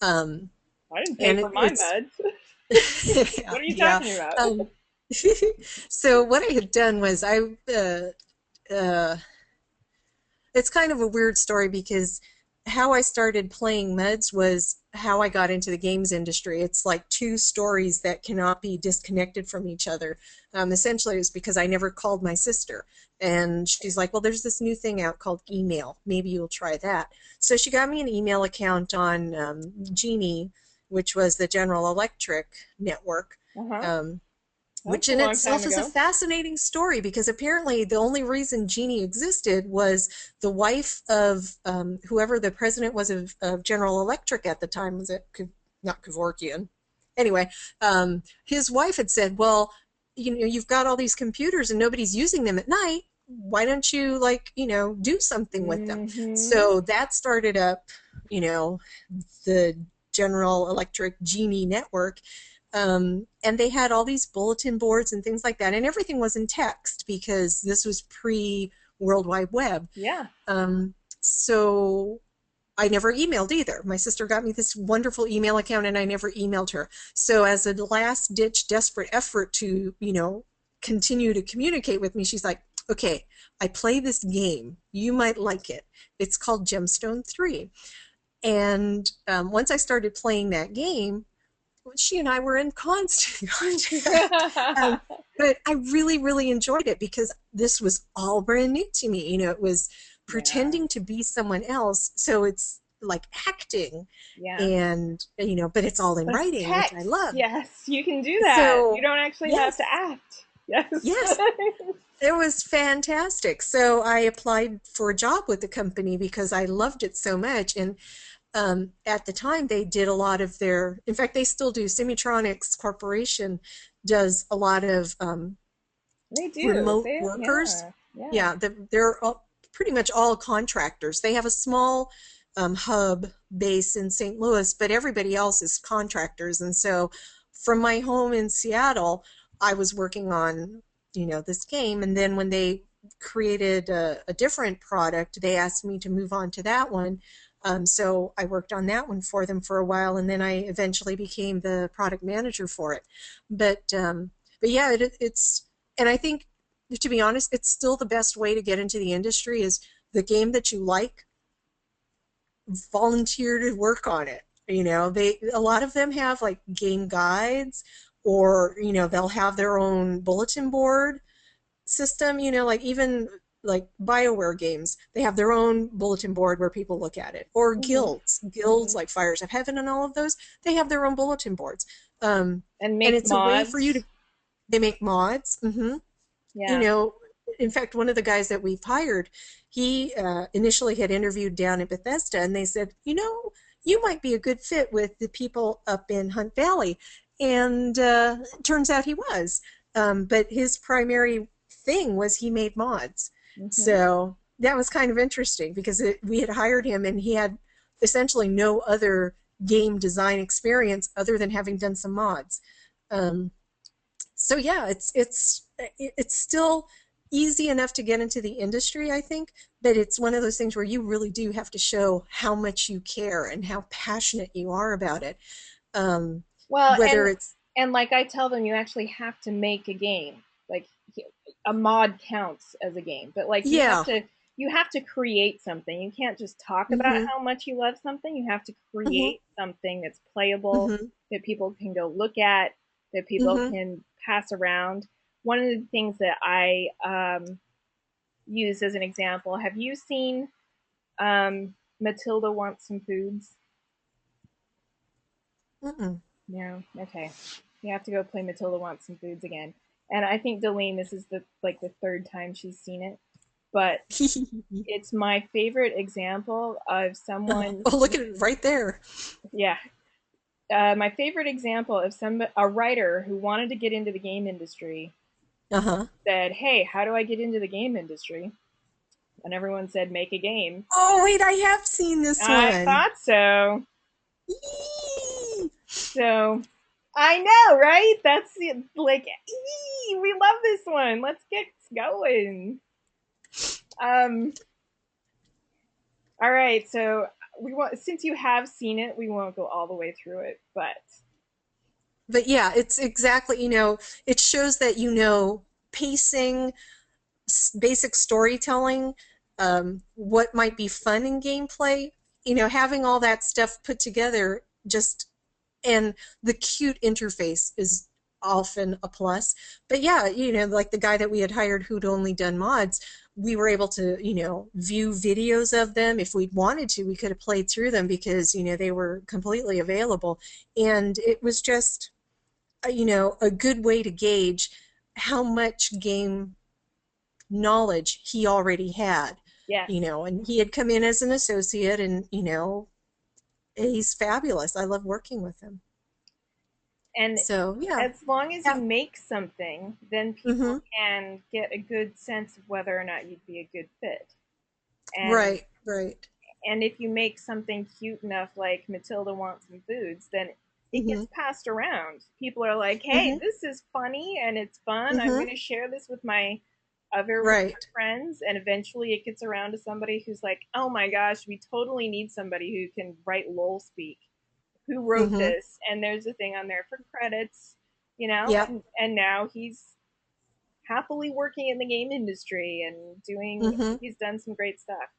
Um, I didn't pay and for my it's muds. yeah, What are you yeah. talking about? Um, so what I had done was uh, it's kind of a weird story because how I started playing MUDs was how I got into the games industry. It's like two stories that cannot be disconnected from each other. Essentially, it was because I never called my sister. And she's like, well, there's this new thing out called email. Maybe you'll try that. So she got me an email account on Genie, which was the General Electric network. Uh-huh. Um, That's which a in long time itself is a ago. fascinating story because apparently the only reason Jeannie existed was the wife of whoever the president was of General Electric at the time. Was it not Kevorkian? Anyway, his wife had said, well, you've got all these computers and nobody's using them at night. Why don't you, like, do something with them? Mm-hmm. So that started up, you know, the General Electric Genie network, and they had all these bulletin boards and things like that, and everything was in text because this was pre World Wide Web. Yeah. So I never emailed either. My sister got me this wonderful email account, and I never emailed her. So as a last ditch, desperate effort to, continue to communicate with me, she's like, "Okay, I play this game. You might like it. It's called Gemstone 3." And once I started playing that game, she and I were in constant contact. But I really, really enjoyed it because this was all brand new to me. It was Yeah. pretending to be someone else. So it's like acting, Yeah. and, but it's all in But it's writing, which I text. love. Yes, you can do that. You So, don't actually have to yes, act. Yes. yes, it was fantastic. So I applied for a job with the company because I loved it so much. And at the time, they did a lot of in fact, they still do. Semitronics Corporation does a lot of They do. remote They, workers. yeah. Yeah. Yeah, they're pretty much all contractors. They have a small hub base in St. Louis, but everybody else is contractors. And so from my home in Seattle, I was working on, this game. And then when they created a different product, they asked me to move on to that one. So I worked on that one for them for a while, and then I eventually became the product manager for it. But yeah, it's, and I think, to be honest, it's still the best way to get into the industry is the game that you like, volunteer to work on it. A lot of them have like game guides, or, they'll have their own bulletin board system, like even like BioWare games, they have their own bulletin board where people look at it. Or Mhm. guilds Mhm. like Fires of Heaven and all of those, they have their own bulletin boards. Um, And and make it's a way for you to, mods. they make mods. you Yeah. know, in fact, one of the guys that we've hired, he initially had interviewed down in Bethesda, and they said, you might be a good fit with the people up in Hunt Valley. And it turns out he was. But his primary thing was he made mods. Mhm. So that was kind of interesting because we had hired him, and he had essentially no other game design experience other than having done some mods. Um, so yeah, it's still easy enough to get into the industry, I think, but it's one of those things where you really do have to show how much you care and how passionate you are about it. Um, Well, whether it's and like I tell them, you actually have to make a game. Like a mod counts as a game, but like yeah, you have to create something. You can't just talk about hmm how much you love something. You have to hmm create something that's playable, hmm that people can go look at, that people hmm can pass around. One of the things that I use as an example, have you seen Matilda Wants Some Foods? mm No. Okay. You have to go play Matilda Wants Some Foods again. And I think Delene, this is the third time she's seen it. But it's my favorite example of someone oh, look at it who, right there. yeah, my favorite example of a writer who wanted to get into the game industry Uh-huh. said, "Hey, how do I get into the game industry?" And everyone said, "Make a game." Oh wait, I have seen this I one. thought so. Yee! So I know, right? That's it. Like, we love this one. Let's get going. Um, all right. So we want, since you have seen it, we won't go all the way through it, but But yeah, it's exactly, it shows that pacing, basic storytelling, what might be fun in gameplay. having all that stuff put together just, and the cute interface is often a plus. But yeah, like the guy that we had hired who'd only done mods, we were able to, view videos of them. If we'd wanted to, we could have played through them because, they were completely available. And it was just, a good way to gauge how much game knowledge he already had. Yes. And he had come in as an associate, and he's fabulous. I love working with him. And So yeah. as long as you Yeah. make something, then people Mm-hmm. can get a good sense of whether or not you'd be a good fit. And Right, right. and if you make something cute enough, like Matilda wants some foods, then it Mm-hmm. gets passed around. People are like, hey, Mm-hmm. this is funny and it's fun. I'm Mm-hmm. going to share this with my other Right. friends. And eventually it gets around to somebody who's like, oh my gosh, we totally need somebody who can write lol speak. Who wrote Mm-hmm. this? And there's a thing on there for credits, you know, Yep. and now he's happily working in the game industry and Mm-hmm. he's done some great stuff.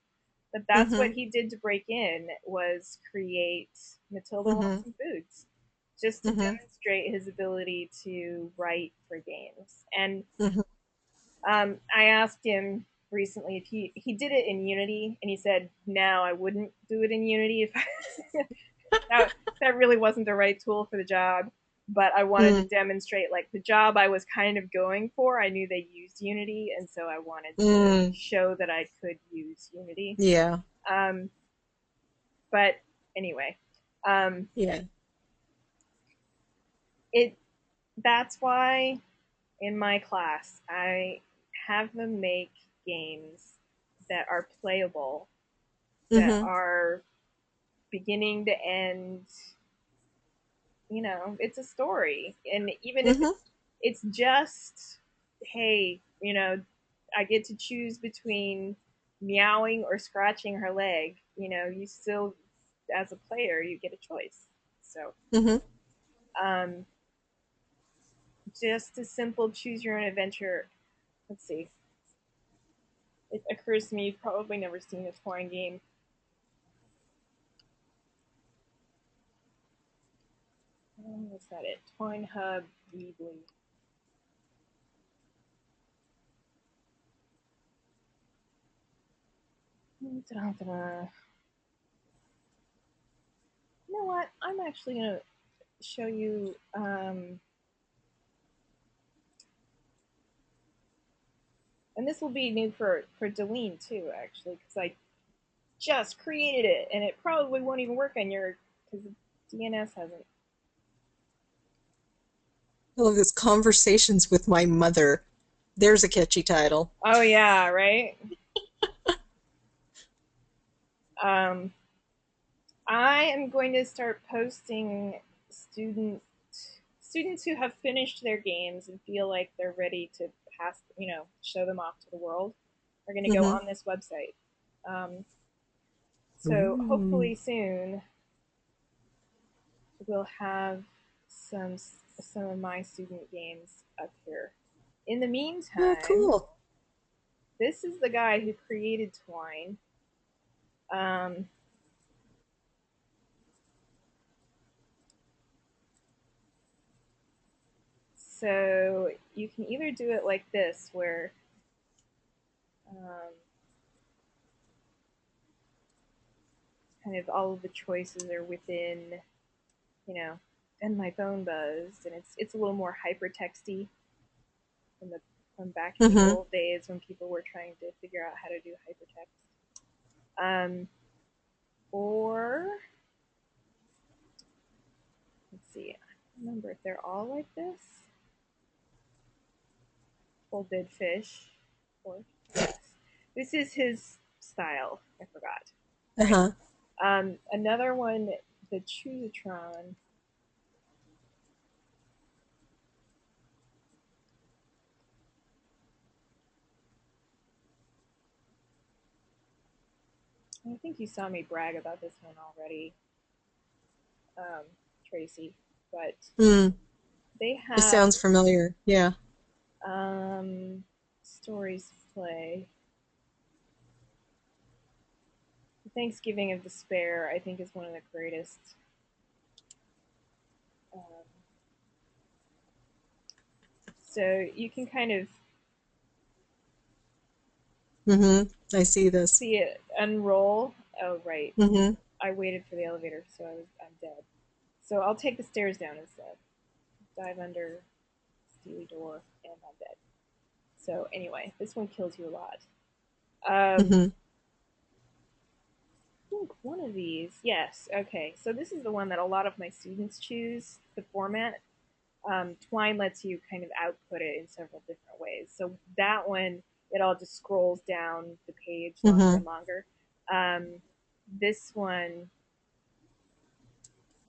But that's what Mm-hmm. he did to break in, was create Matilda Wants Mm-hmm. Some Foods, just to Mm-hmm. demonstrate his ability to write for games. And Mm-hmm. I asked him recently if he did it in Unity, and he said, no, I wouldn't do it in Unity if that really wasn't the right tool for the job. But I wanted to Mm-hmm. demonstrate, like, the job I was kind of going for. I knew they used Unity, and so I wanted to Mm. show that I could use Unity. Yeah. Um, but anyway, um, Yeah. it that's why in my class I have them make games that are playable, that Mm-hmm. are beginning to end. It's a story, and even if Mm-hmm. it's just, hey, I get to choose between meowing or scratching her leg. You still, as a player, you get a choice. So, Mm-hmm. um, just a simple choose your own adventure. Let's see. It occurs to me you've probably never seen a twine game. What's that? It Twine Hub Weebly. Da-da-da. You know what? I'm actually gonna show you. And this will be new for Deline too, actually, because I just created it, and it probably won't even work on your, because the DNS hasn't. I love this, Conversations with My Mother. There's a catchy title. Oh yeah, right. Um, I am going to start posting student students who have finished their games and feel like they're ready to show them off to the world are going to go Mm-hmm. on this website. So Ooh. hopefully soon we'll have some of my student games up here. In the Oh, meantime, cool. this is the guy who created Twine. Um, so you can either do it like this, where um, kind of all of the choices are within, you know, and my phone buzzed, and it's a little more hypertexty from the from back in the Mm-hmm. old days when people were trying to figure out how to do hypertext. Or let's see, I don't remember if they're all like this. Folded fish, or yes, this is his style. I forgot. Right. Uh-huh. Another one, the Choosatron. I think you saw me brag about this one already, um, Tracy. But Mm. they It have sounds familiar. Yeah. stories to play. Thanksgiving of Despair, I think, is one of the greatest. Um, so you can kind of I see this. see it unroll. Oh, right. hmm I waited for the elevator, so I'm dead. So I'll take the stairs down instead. Dive under, steely door, and I'm dead. So anyway, this one kills you a lot. hmm I think one of these, yes. Okay, so this is the one that a lot of my students choose. The format. Twine lets you kind of output it in several different ways. So that one, it all just scrolls down the page longer and hmm longer. Um, this one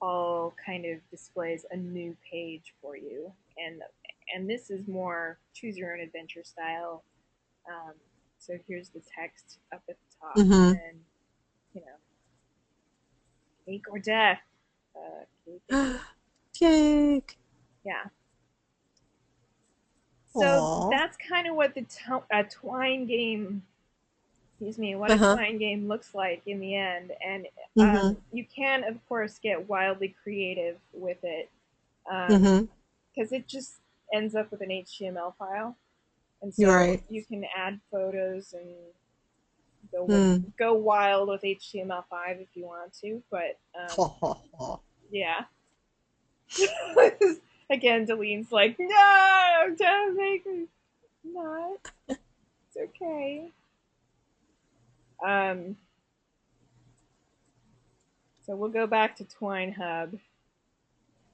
all kind of displays a new page for you, and this is more choose your own adventure style. Um, so here's the text up at the top, and hmm then you know, cake or death. Cake, I think. Cake. Yeah. So Aw. that's kind of what a twine game, excuse me, what a Uh-huh. twine game looks like in the end. And hmm you can, of course, get wildly creative with it hmm because it just ends up with an HTML file. And You're so right. you can add photos and go Mm. go wild with HTML5 if you want to. But Ha ha ha. yeah. Again, Delene's like, no, don't make me not. It's okay. Um, so we'll go back to Twine Hub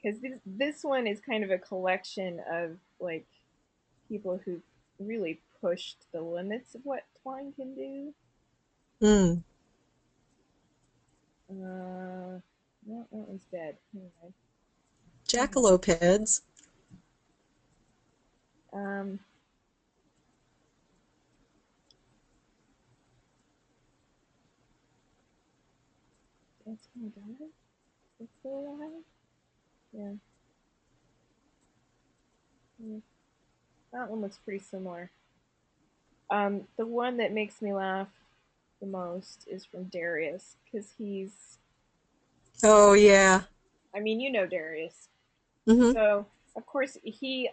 because this one is kind of a collection of like people who really pushed the limits of what Twine can do. Mm. No, that one's dead. Never mind. Jackalope heads. Um, that's my dog. Is it still alive? Yeah. Yeah. That one looks pretty similar. The one that makes me laugh the most is from Darius because Oh yeah. I mean, you know Darius. hmm So, of course, he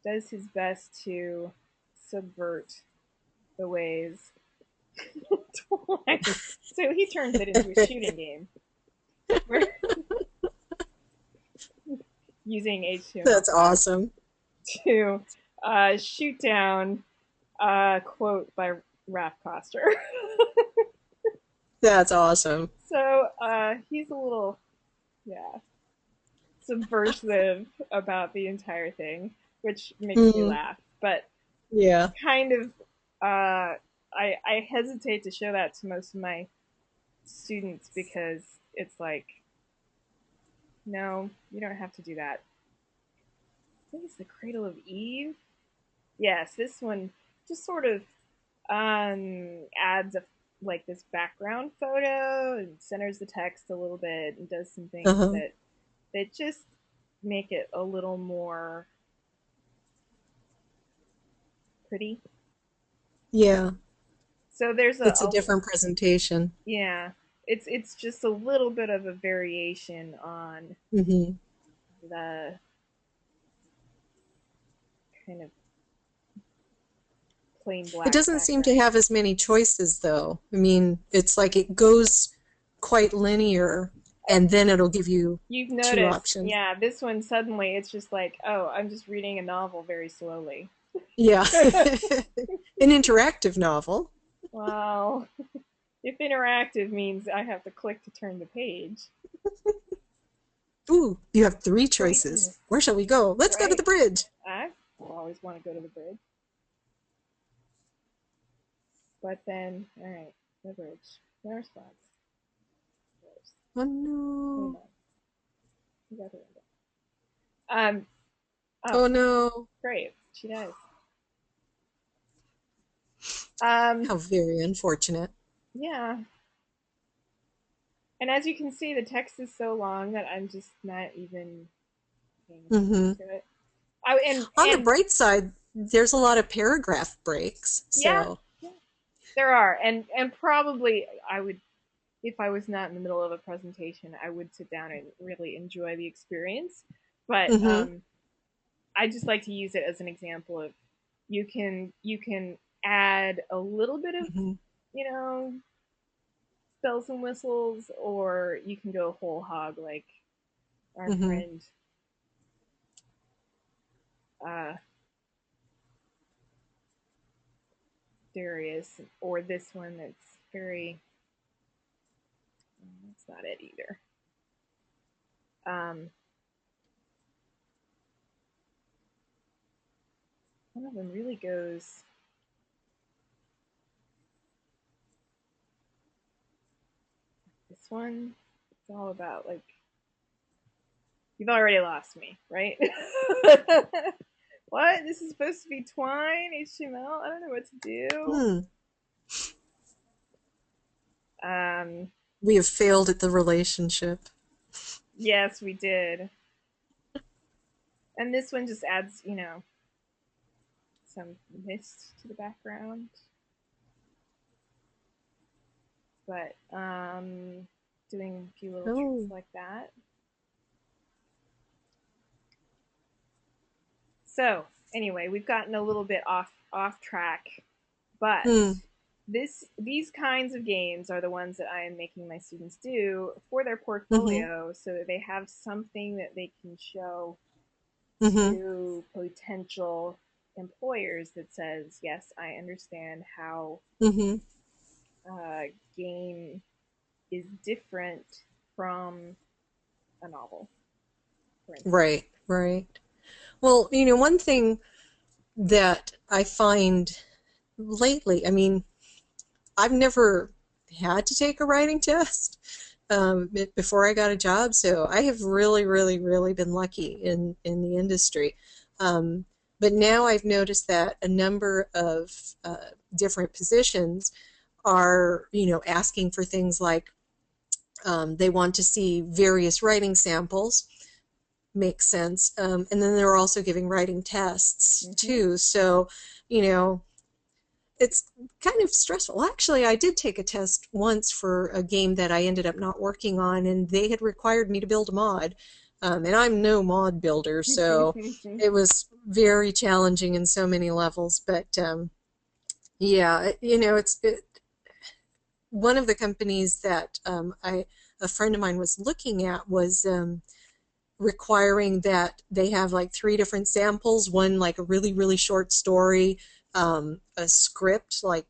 does his best to subvert the ways twice. So he turns it into a shooting game where using That's HTML5 awesome. to shoot down a quote by Raph Koster. That's awesome. So he's a little, yeah, subversive about the entire thing, which makes me Mm. laugh. But Yeah. kind of, I hesitate to show that to most of my students because it's like, no, you don't have to do that. I think it's the Cradle of Eve. Yes, this one just sort of adds a like this background photo and centers the text a little bit and does some things Uh-huh. that just make it a little more pretty. Yeah. So there's It's a different presentation. yeah, it's just a little bit of a variation on hmm the kind of plain It black doesn't seem to background. have as many choices, though. I mean, it's like it goes quite linear, Uh, and then it'll give you You've two noticed, options. yeah, this one suddenly it's just like, oh, I'm just reading a novel very slowly. Yeah. An interactive novel. Well, if interactive means I have to click to turn the page. Ooh, you have three choices. Choices, Where shall we go? Let's go to the right? bridge. I always want to go to the bridge, but then, all right, the bridge. No response. Close. Oh Hey, no. Mom, you got the window. Um. Oh, Oh no. great. She does. Um. How very unfortunate. Yeah. And as you can see, the text is so long that I'm just not even paying attention hmm to it. I On the and bright side, there's a lot of paragraph breaks, yeah, so yeah. There are, and probably I would, if I was not in the middle of a presentation, I would sit down and really enjoy the experience. But Mm-hmm. I just like to use it as an example of you can add a little bit of, Mm-hmm. you know, bells and whistles, or you can go whole hog like our Mm-hmm. friend uh, Darius, or this one that's very. That's not it either. Um, one of them really goes. This one, it's all about like you've already lost me, right? What? This is supposed to be Twine HTML? I don't know what to do. Hmm. Um, We have failed at the relationship. yes, we did. And this one just adds, some mist to the background. But doing a few little tricks Oh. like that. So anyway, we've gotten a little bit off track, but Hmm. these kinds of games are the ones that I am making my students do for their Mm-hmm. portfolio, so that they have something that they can show Mm-hmm. to potential employers that says, yes, I understand how Mm-hmm. a game is different from a novel, for instance. Right. Right. Well, one thing that I find lately, I mean, I've never had to take a writing test before I got a job, so I have really, really, really been lucky in the industry. Um, but now I've noticed that a number of different positions are, asking for things like they want to see various writing samples. Makes sense. And then they're also giving writing tests Mm-hmm. too. So, you know, it's kind of stressful. Well, actually, I did take a test once for a game that I ended up not working on, and they had required me to build a mod. And I'm no mod builder, so it was very challenging in so many levels. But yeah, one of the companies that a friend of mine was looking at was requiring that they have like three different samples, one like a really, really short story, a script, like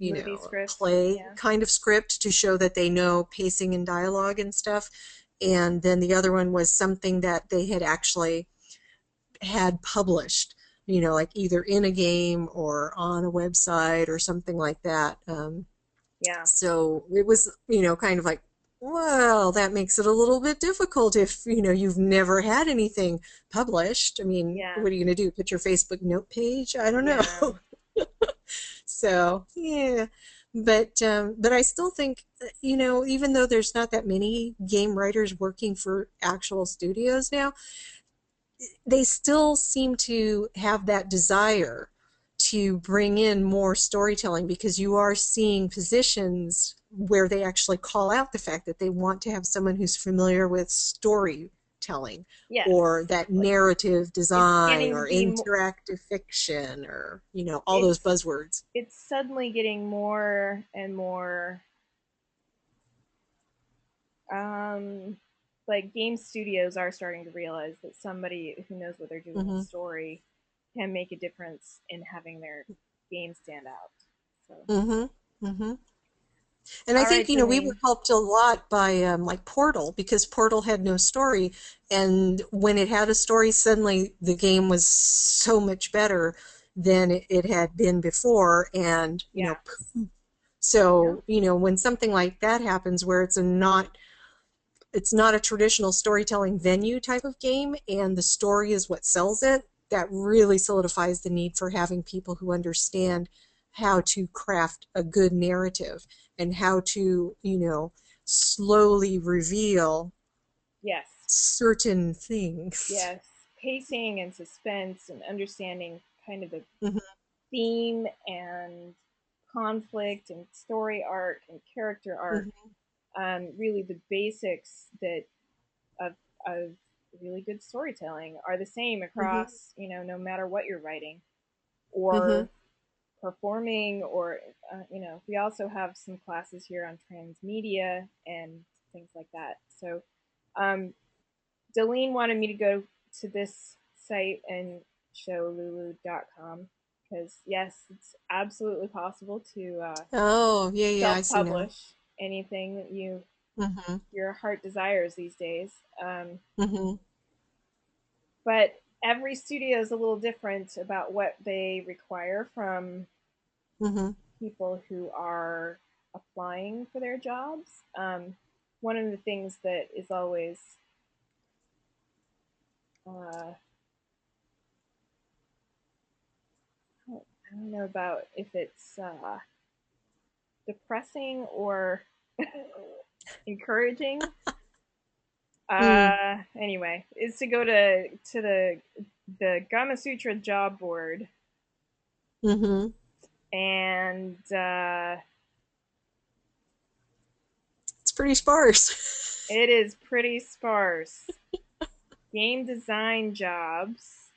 Movie a script, play yeah. kind of script to show that they know pacing and dialogue and stuff. And then the other one was something that they had actually had published, like either in a game or on a website or something like that. Yeah, So it was, kind of like, well, that makes it a little bit difficult if, you've never had anything published. I mean, yeah, what are you going to do? Put your Facebook note page? I don't know. yeah. So, yeah. But I still think, even though there's not that many game writers working for actual studios now, they still seem to have that desire to bring in more storytelling because you are seeing positions where they actually call out the fact that they want to have someone who's familiar with storytelling or Yes. that Like narrative it's design getting to or be interactive fiction or all those it's buzzwords. it's suddenly getting more and more um like game studios are starting to realize that somebody who knows what they're doing with Hmm. story can make a difference in having their game stand out. So, Hmm. Hmm. And I all think, right, we were Julie. helped a lot by like Portal because Portal had no story. And when it had a story, suddenly the game was so much better than it had been before. And, Yeah. Yeah. so, when something like that happens where it's not a traditional storytelling venue type of game and the story is what sells it, that really solidifies the need for having people who understand how to craft a good narrative and how to, slowly reveal Yes. certain things. Yes. Pacing and suspense and understanding kind of the Hmm. theme and conflict and story arc and character arc, Mhm. really the basics that of of really good storytelling are the same Mhm. across, no matter what you're writing Mhm. or performing, or we also have some classes here on transmedia and things like that. So um, Deline wanted me to go to this site and show lulu.com because yes, it's absolutely possible to Oh, yeah, yeah, I see now. self-publish anything that Mhm. your heart desires these days. Mhm. But every studio is a little different about what they require from Mhm. people who are applying for their jobs. One of the things that is always, I don't know about if it's depressing or encouraging. Mm. Anyway, is to go to the Gama Sutra job board, Mhm. and It's pretty sparse. it is pretty sparse. Game design jobs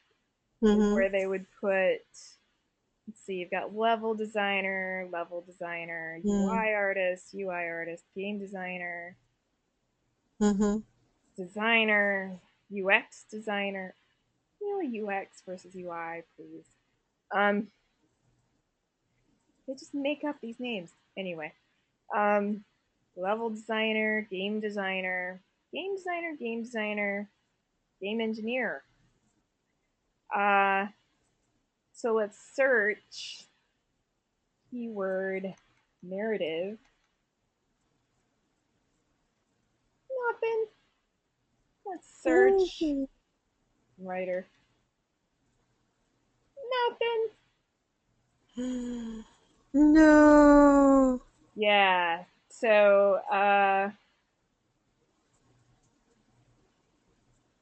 is Mhm. where they would put. Let's see, you've got level designer, Mhm. UI artist, game designer, Mhm. designer, UX designer. Really, UX versus UI, please. Um, they just make up these names anyway. Um, level designer, game designer, game engineer. Uh, so let's search keyword narrative. Nothing. Let's search Mhm. writer. Nothing. No. Yeah. So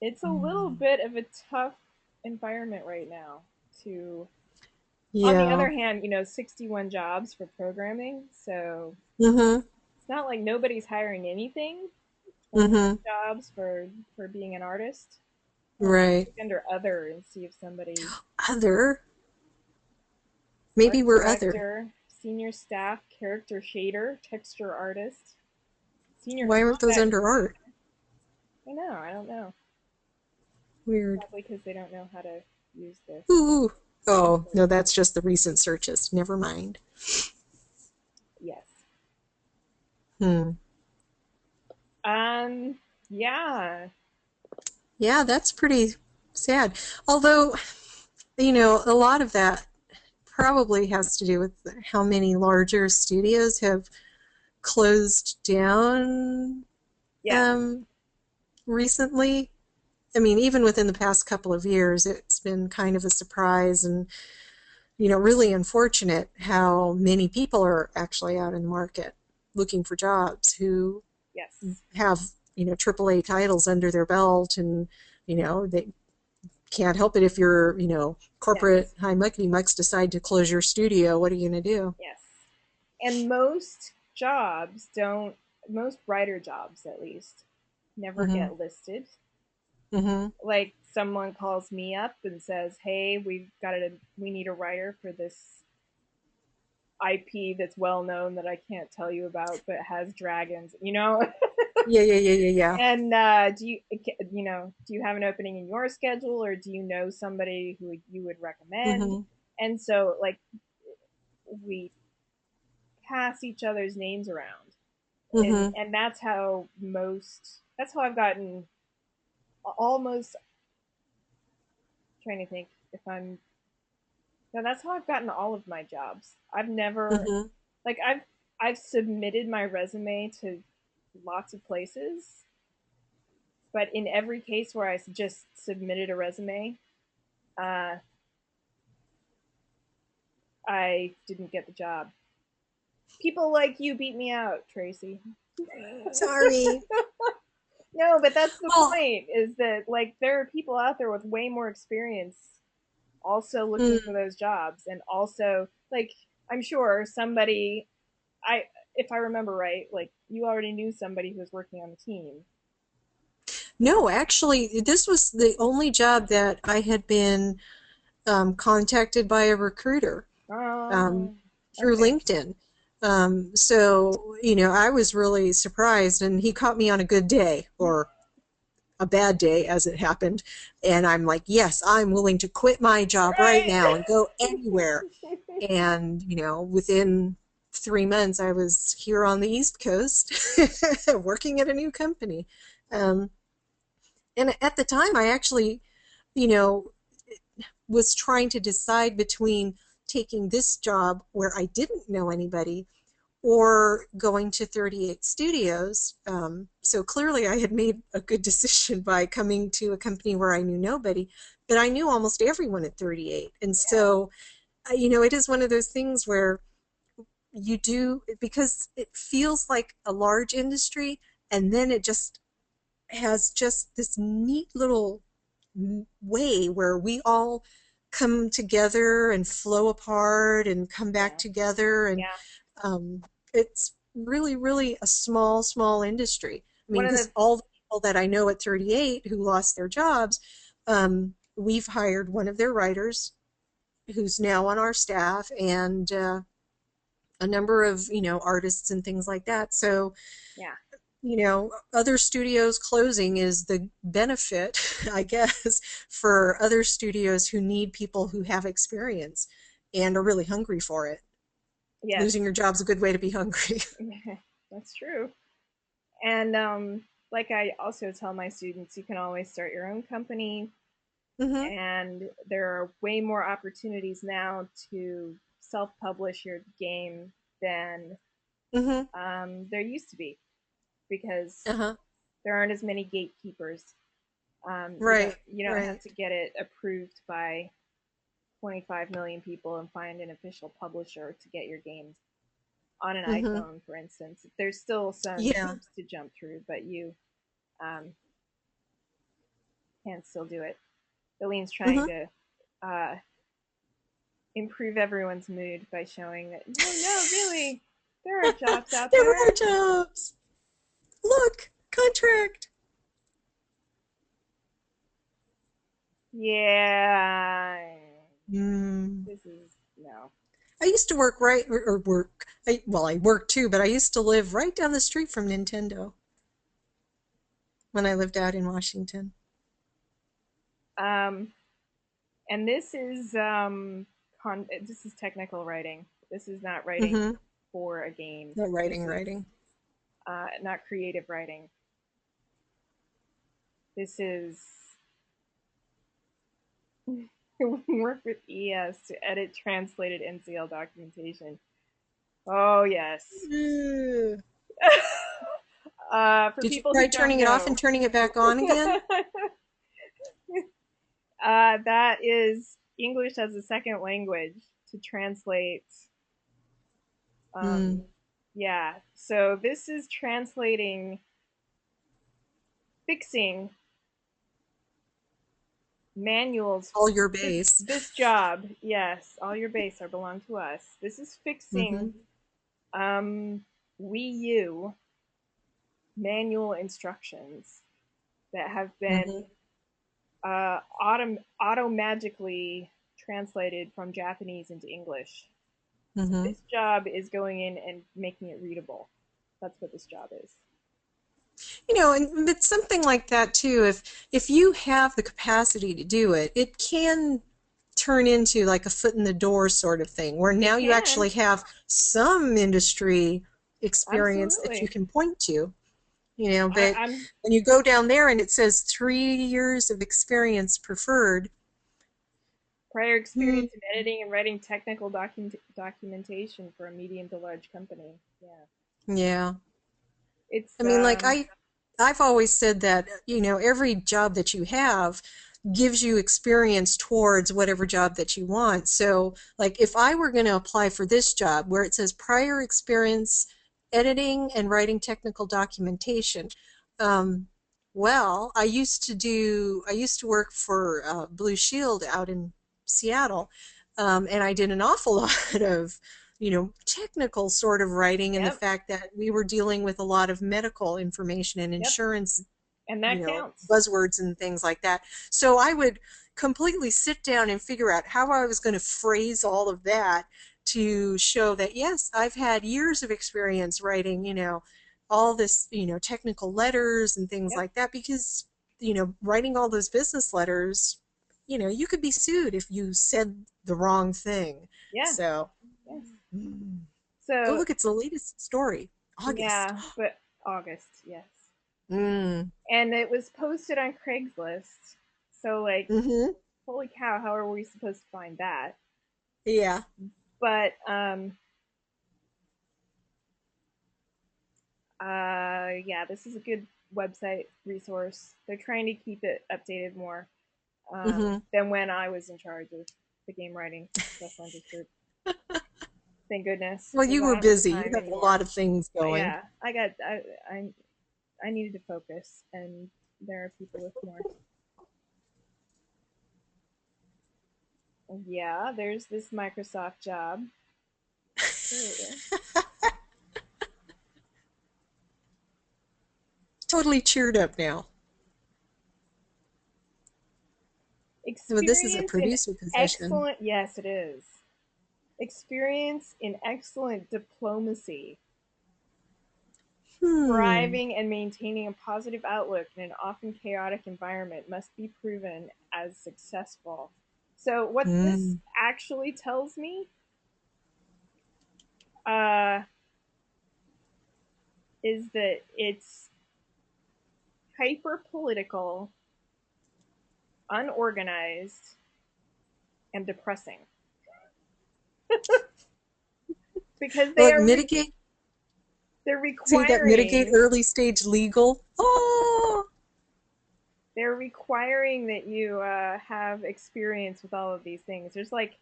it's a little Mm. bit of a tough environment right now to on the Yeah. other hand, 61 jobs for programming, so Mhm. it's not like nobody's hiring anything. 26 Mhm. jobs for being an artist. Let's Right. look under other and see if somebody Other. Maybe art we're other. director, senior staff, character shader, texture artist, senior Why aren't those combat under art? designer. I know, I don't know. Weird. Probably because they don't know how to use this. Ooh. Oh, no, that's just the recent searches. Never mind. Yes. Hmm. Um. Yeah. Yeah, that's pretty sad. Although, a lot of that probably has to do with how many larger studios have closed down Yeah. um, recently. I mean, even within the past couple of years, it's been kind of a surprise and, really unfortunate how many people are actually out in the market looking for jobs who Yes. have, AAA titles under their belt and, they can't help it if your, corporate Yes. high muckety mucks decide to close your studio. What are you going to do? Yes. And most jobs don't. Most writer jobs, at least, never Mm-hmm. get listed. Mm-hmm. Like someone calls me up and says, "Hey, we need a writer for this IP that's well known that I can't tell you about, but has dragons." Yeah, yeah, yeah, yeah, yeah. And do you have an opening in your schedule, or do you know somebody who you would recommend? Mm-hmm. And so, like, we pass each other's names around, and Mm-hmm. that's how I've gotten almost trying to think if I'm no, that's how I've gotten all of my jobs. I've never Mm-hmm. like I've submitted my resume to lots of places, but in every case where I just submitted a resume, uh, I didn't get the job. People like you beat me out, Tracy. Sorry. No, but that's the Well, point, is that like there are people out there with way more experience also looking for mm, those jobs, and also like I'm sure somebody, I if I remember right, like you already knew somebody who was working on the team. No, actually, this was the only job that I had been contacted by a recruiter um, Oh, through okay. LinkedIn. So, I was really surprised, and he caught me on a good day, or a bad day as it happened. And I'm like, yes, I'm willing to quit my job right Right. now and go anywhere. And, within 3 months, I was here on the East Coast working at a new company. Um, and at the time, I actually, you know, was trying to decide between taking this job where I didn't know anybody or going to 38 studios. So clearly I had made a good decision by coming to a company where I knew nobody, but I knew almost everyone at 38. And Yeah, so, it is one of those things where you do, because it feels like a large industry, and then it just has just this neat little way where we all come together and flow apart and come back yeah, together. And yeah. um, it's really, really a small, small industry. I One mean, of because the all the people that I know at 38 who lost their jobs, we've hired one of their writers who's now on our staff, and a number of, artists and things like that. So, yeah, other studios closing is the benefit, I guess, for other studios who need people who have experience and are really hungry for it. yes, Losing your job's a good way to be hungry. that's true. And like I also tell my students, you can always start your own company, Hmm. and there are way more opportunities now to self-publish your game than Hmm. there used to be because Uh-huh. there aren't as many gatekeepers. Right, You don't have right. to get it approved by 25 million people and find an official publisher to get your games on an Hmm. iPhone, for instance. There's still some Yeah. hoops to jump through, but you um, can still do it. Eileen's trying Hmm. to uh, improve everyone's mood by showing that no, no, really, there are jobs out There are there. jobs. Look, contract. Yeah, Mm. this is no. I used to work right, or work. Well, I worked too, but I used to live right down the street from Nintendo when I lived out in Washington. Um, and this is technical writing. This is not writing Hmm. for a game. Not This writing, is writing. not creative writing. This is work with ES to edit translated NCL documentation. Oh yes. Ugh. For Did you people try who don't turning it off and know, turning it back on again? that is English as a second language to translate. Um, Hmm. yeah, so this is translating, fixing manuals. All your This base. this job, yes, all your base are belong to us. This is Hmm. fixing um, Wii U manual instructions that have been Hmm. auto magically translated from Japanese into English. So Hmm. this job is going in and making it readable. That's what this job is. And it's something like that too. If you have the capacity to do it, it can turn into like a foot in the door sort of thing, where now It you can, actually have some industry experience that you absolutely. can point to. But I'm when you go down there and it says 3 years of experience preferred. prior Hmm. experience in editing and writing technical documentation for a medium to large company. Yeah, Yeah. it's I mean, like I've always said that, every job that you have gives you experience towards whatever job that you want. So, like if I were going to apply for this job where it says prior experience editing and writing technical documentation, um, well, I used to work for Blue Shield out in Seattle, and I did an awful lot of technical sort of writing, and the Yep. fact that we were dealing with a lot of medical information and Yep. insurance, And that counts. buzzwords and things like that. So I would completely sit down and figure out how I was going to phrase all of that to show that, yes, I've had years of experience writing, all this, technical letters and things Yep. like that, because, writing all those business letters, you could be sued if you said the wrong thing. Yeah. So, Yes. oh, So look, it's the latest story. August. yeah, but August, yes. Mm. And it was posted on Craigslist. So like, Mm-hmm. holy cow, how are we supposed to find that? Yeah. But yeah, this is a good website resource. They're trying to keep it updated more Mm-hmm. than when I was in charge of the game writing special interest group. Thank goodness, Well, because you I were don't have busy. You time have a anymore. lot of things going. Yeah, I I needed to focus, and there are people with more. Yeah, there's this Microsoft job. Sure. Totally cheered up now. Well, this is a Experience in producer position. excellent, yes, it is. Experience in excellent diplomacy. Hmm. Thriving and maintaining a positive outlook in an often chaotic environment must be proven as successful. So, what this Hmm. actually tells me uh, is that it's hyper political, unorganized, and depressing because Will it mitigate? they're See that mitigate requiring early stage legal? Oh. that you have experience with all of these things. There's like,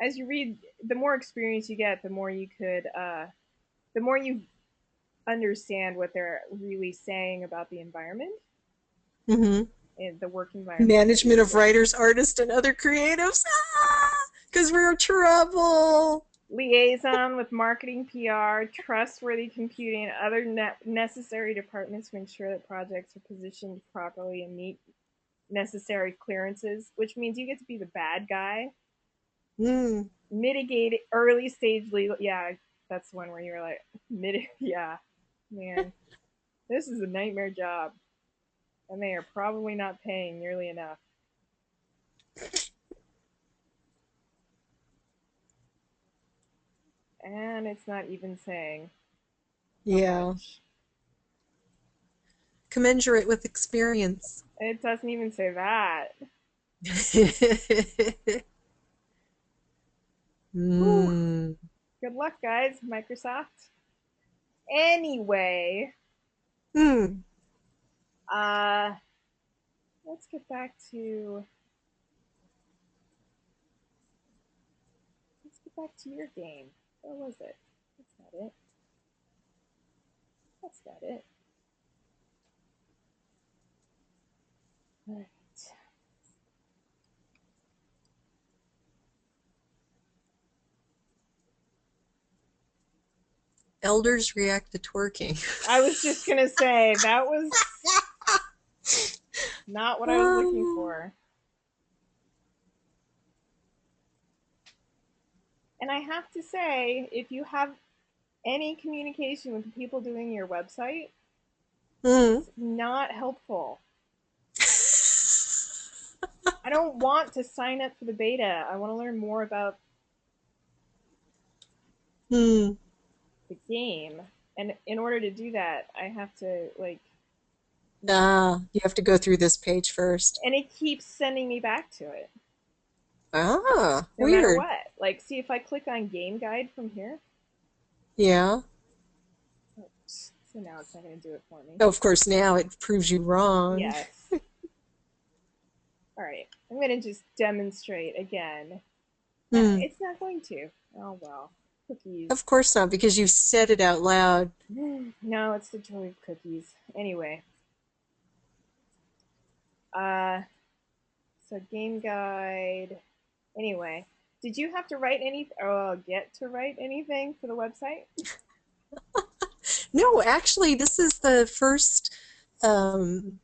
as you read, the more experience you get, the more you understand what they're really saying about the environment Mm-hmm. and the work environment that Management you're of working. writers, artists, and other creatives. Because we're in trouble. Liaison with marketing, PR, trustworthy computing, and other necessary departments to ensure that projects are positioned properly and meet necessary clearances, which means you get to be the bad guy. Hmm. Mitigate early stage legal. Yeah, that's one where you're like, yeah, man, this is a nightmare job, and they are probably not paying nearly enough. And it's not even saying how Yeah. much. Commensurate with experience. It doesn't even say that. Whew. Hmm. Good luck, guys, Microsoft. Anyway, Hmm. uh, let's get back to your game. Where was it? That's not it. That's not it. All right. Elders react to twerking. I was just gonna say that was not what I was looking Um, for. And I have to say, if you have any communication with the people doing your website, hmm. it's not helpful. I don't want to sign up for the beta. I want to learn more about Hmm. the game. And in order to do that, I have to like, Nah, you have to go through this page first. and it keeps sending me back to it, Ah, no matter weird. what. Like, see if I click on game guide from here. Yeah. So now it's not going to do it for me. Oh, of course, now it proves you wrong. Yes. All right. I'm going to just demonstrate again. Hmm. It's not going to. Oh well. Cookies. Of course not, because you said it out loud. No, it's the joy of cookies. Anyway, uh, so game guide. Anyway, Did you have to write any or get to write anything for the website? No, actually, this is the first um,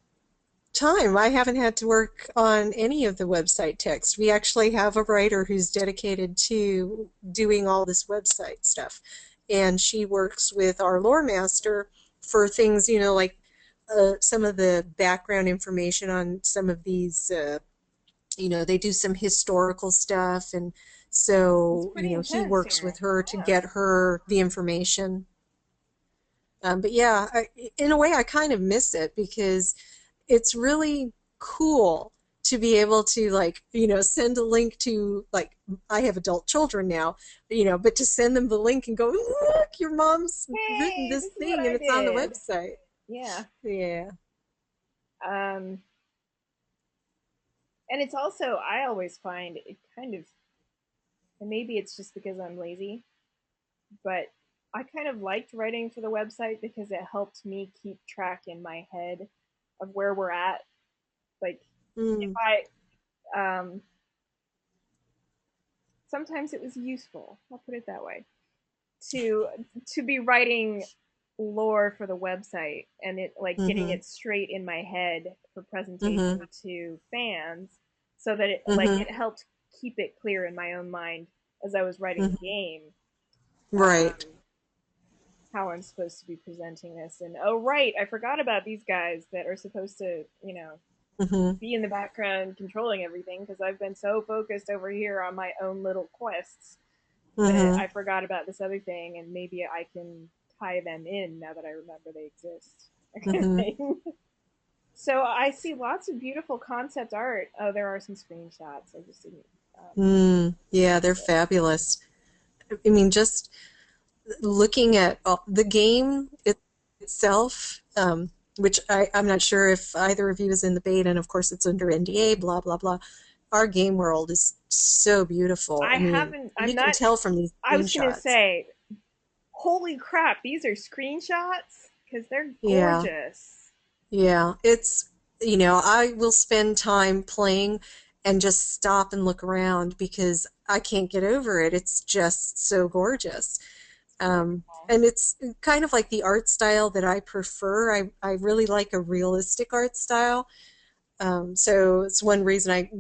time I haven't had to work on any of the website text. We actually have a writer who's dedicated to doing all this website stuff. And she works with our lore master for things, like some of the background information on some of these, they do some historical stuff. And It's so, pretty he intense works here. with her to Yeah. get her the information. But yeah, in a way, I kind of miss it because it's really cool to be able to like, send a link to like I have adult children now, but to send them the link and go, look, your mom's written Hey, this this is what thing and I it's on the did. website. Yeah. Yeah. Um, and it's also, I always find it kind of, and maybe it's just because I'm lazy, but I kind of liked writing for the website because it helped me keep track in my head of where we're at. Like, if Mm, sometimes it was useful, I'll put it that way, to to be writing lore for the website and it like getting mm-hmm. it straight in my head for Mm-hmm. presentation to fans so that it like Mm-hmm. it helped keep it clear in my own mind as I was writing the Mm-hmm. game, Right. um, how I'm supposed to be presenting this. And oh right, I forgot about these guys that are supposed to, Mm-hmm. be in the background controlling everything because I've been so focused over here on my own little quests that Mm-hmm. I forgot about this other thing, and maybe I can tie them in now that I remember they exist. That kind of Mm-hmm. thing. So I see lots of beautiful concept art. Oh, there are some screenshots. I just didn't Yeah, notice they're it. fabulous. I mean, just looking at the game itself, which I'm not sure if either of you is in the beta, and of course it's under NDA, blah, blah, blah. Our game world is so beautiful. I I mean, haven't. I'm you can not. tell from these I was gonna screenshots. say, holy crap! These are screenshots because they're Yeah, gorgeous. yeah. I will spend time playing and just stop and look around because I can't get over it. It's just so gorgeous. It's beautiful. And it's kind of like the art style that I prefer. I really like a realistic art style. So it's one reason I,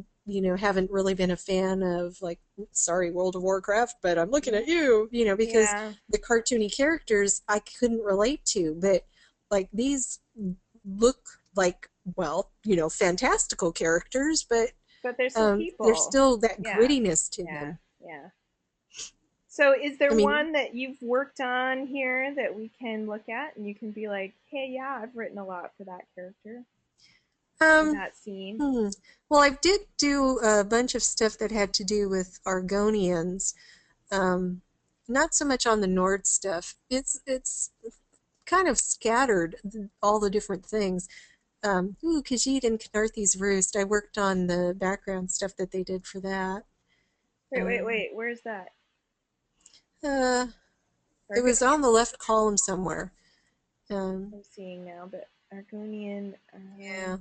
haven't really been a fan of like, sorry, World of Warcraft, but I'm looking at you, because Yeah, the cartoony characters I couldn't relate to. But like these look like, well, fantastical characters, but but they're still there's people. still that Yeah, grittiness to yeah, them. yeah. So, is there I mean, one that you've worked on here that we can look at and you can be like, hey, yeah, I've written a lot for that character or um, that scene? Hmm. Well, I did do a bunch of stuff that had to do with Argonians. Um, Not so much on the Nord stuff. It's kind of scattered, all the different things. Khajiit and Knarthi's Roost. I worked on the background stuff that they did for that. Wait, wait, Um, wait. Where's that? uh, it was Argonian. on the left column somewhere. Um, I'm seeing now, but Argonian. yeah,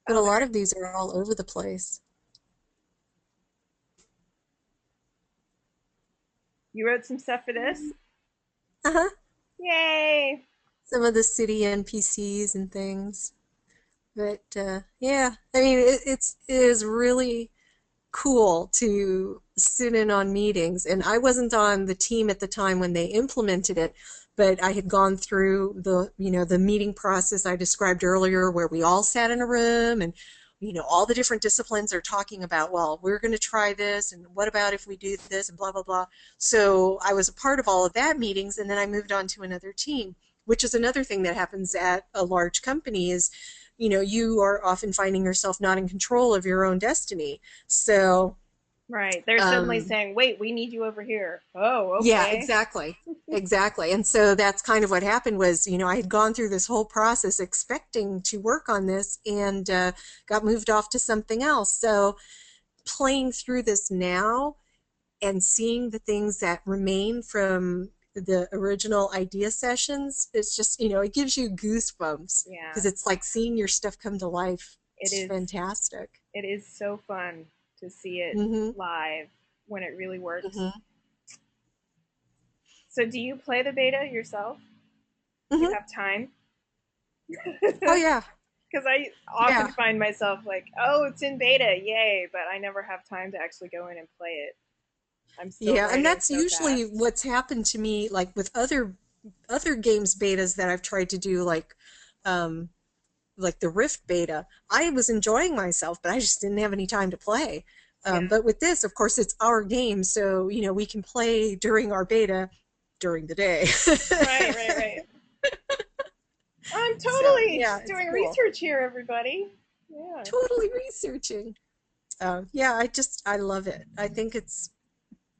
but Oh, a lot there. of these are all over the place. You wrote some stuff for this? Uh-huh. Yay! Some of the city NPCs and things. But yeah, I mean, it is really cool to sit in on meetings. And I wasn't on the team at the time when they implemented it, but I had gone through the meeting process I described earlier, where we all sat in a room and all the different disciplines are talking about, well, we're going to try this, and what about if we do this, and blah blah blah. So I was a part of all of that meetings, and then I moved on to another team, which is another thing that happens at a large company is you are often finding yourself not in control of your own destiny. So, Right. They're suddenly um, saying, wait, we need you over here. Oh, yeah, okay. exactly. Exactly. And so that's kind of what happened was, I had gone through this whole process expecting to work on this and got moved off to something else. So playing through this now and seeing the things that remain from the original idea sessions, it's just, it gives you goosebumps Yeah. because it's like seeing your stuff come to life. It It's is. fantastic. It is so fun to see it Mm-hmm. live when it really works. Mm-hmm. So, do you play the beta yourself? Do you Mm-hmm. have time? Oh yeah. Because I Yeah. often find myself like, oh, it's in beta, yay, but I never have time to actually go in and play it. I'm still Yeah, and writing that's so usually fast. what's happened to me, like with other games betas that I've tried to do, um, like the Rift beta. I was enjoying myself, but I just didn't have any time to play. Yeah. But with this, of course, it's our game, so we can play during our beta during the day. Right, right, right. I'm So totally yeah, it's doing cool. research here, everybody. Yeah. Totally researching. Yeah, I love it. I think it's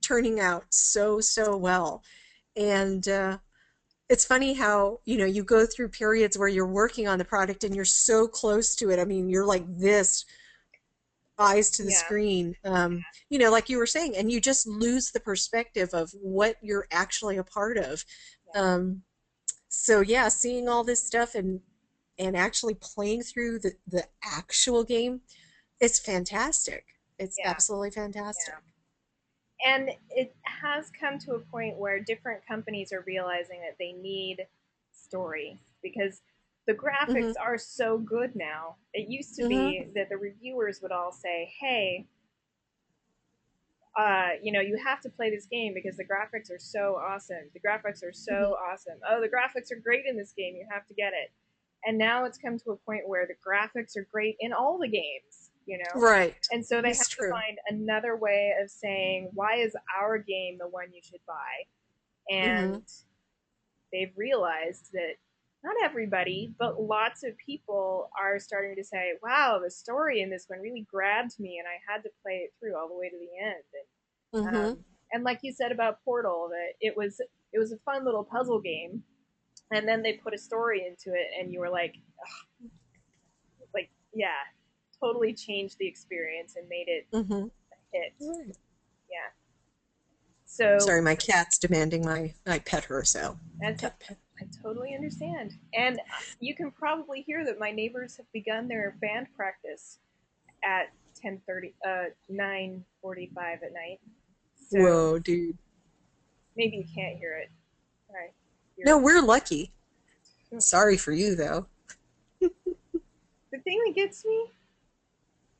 turning out so well. And it's funny how, you go through periods where you're working on the product and you're so close to it. I mean, you're like this, eyes to the Yeah. screen, like you were saying, and you just lose the perspective of what you're actually a part of. Yeah. Um, so yeah, seeing all this stuff and actually playing through the actual game, it's fantastic. It's Yeah. absolutely fantastic. Yeah. And it has come to a point where different companies are realizing that they need story because the graphics Hmm. are so good now. It used to Hmm. be that the reviewers would all say, "Hey, you have to play this game because the graphics are so awesome. The graphics are Hmm. so awesome. Oh, the graphics are great in this game. You have to get it." And now it's come to a point where the graphics are great in all the games. Right. And so they It's have to true. find another way of saying, why is our game the one you should buy? Hmm. And they've realized that not everybody, but lots of people are starting to say, wow, the story in this one really grabbed me and I had to play it through all the way to the end. Hmm. And like you said about Portal, that it was a fun little puzzle game, and then they put a story into it, and you were like, yeah, totally changed the experience and made it Hmm. a hit. Right. Yeah. So Sorry, my cat's demanding I pet her, so that's pet pet. I totally understand, and you can probably hear that my neighbors have begun their band practice at 10:30, 9:45 at night. So Whoa, dude. maybe you can't hear it. All right, No, you're we're lucky. Sorry for you, though. the thing that gets me.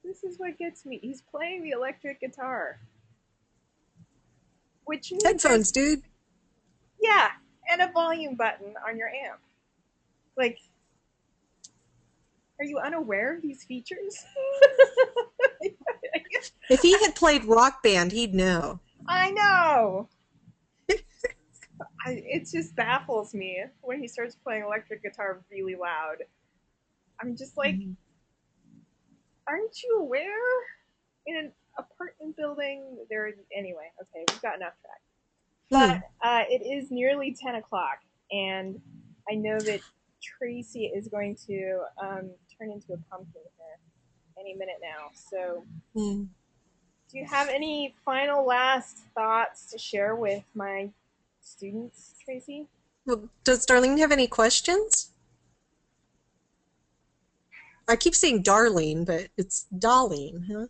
This is what gets me. He's playing the electric guitar, which means there's Headphones, dude. yeah, and a volume button on your amp. Like, are you unaware of these features? If he had played Rock Band, he'd know. I know. It just baffles me when he starts playing electric guitar really loud. I'm just like, Mhm. aren't you aware? In an apartment building, there. Anyway, okay, we've gotten off track. Hmm. But it is nearly 10 o'clock, and I know that Tracy is going to turn into a pumpkin here any minute now. So, Hmm. do you have any final last thoughts to share with my students, Tracy? Well, does Darlene have any questions? I keep saying Darlene, but it's Darlene, huh?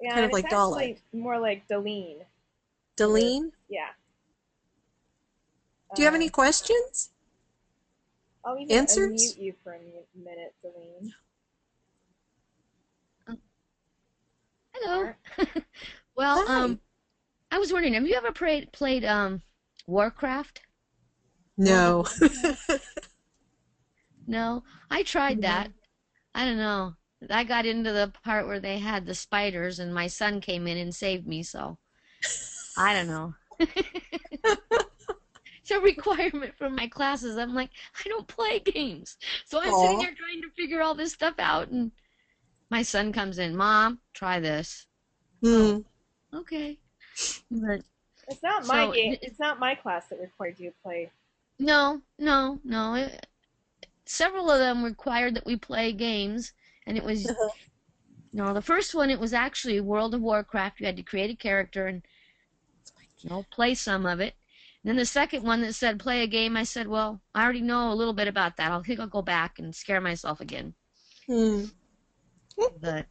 Yeah, Kind and of it's like Dalek. actually more like Deline in the Darlene, yeah. do you have Uh, any questions? I'll even Answers? unmute you for a minute, Deline. Oh, All hello. right. Well, Hi. I was wondering, have you ever played Warcraft? World of No. Warcraft? No, I tried No. that. I don't know. I got into the part where they had the spiders, and my son came in and saved me, so I don't know. It's a requirement for my classes. I'm like, I don't play games. So I'm sitting Aw. there trying to figure all this stuff out, and my son comes in, Mom, try this. Oh, Hmm. okay. But It's not my so game. It's not my class that required you to play. no, no, no. Several of them required that we play games, and it was, the first one, it was actually World of Warcraft. You had to create a character and, play some of it. And then the second one that said play a game, I said, well, I already know a little bit about that. I think I'll go back and scare myself again. Hmm. But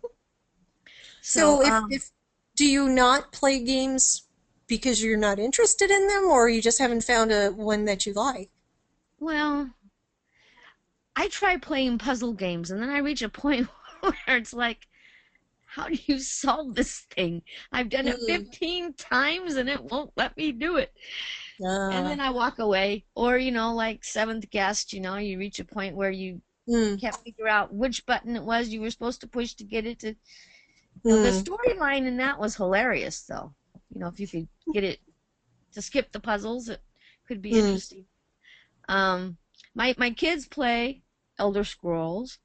So, So if do you not play games because you're not interested in them, or you just haven't found a one that you like? well, I try playing puzzle games and then I reach a point where it's like, how do you solve this thing? I've done it Mm. 15 times and it won't let me do it. And Ah. then I walk away. Or, like Seventh Guest, you reach a point where you Mm. can't figure out which button it was you were supposed to push to get it to. The Mm. storyline in that was hilarious, though. If you could get it to skip the puzzles, it could be Mm. interesting. Um, my kids play Elder Scrolls,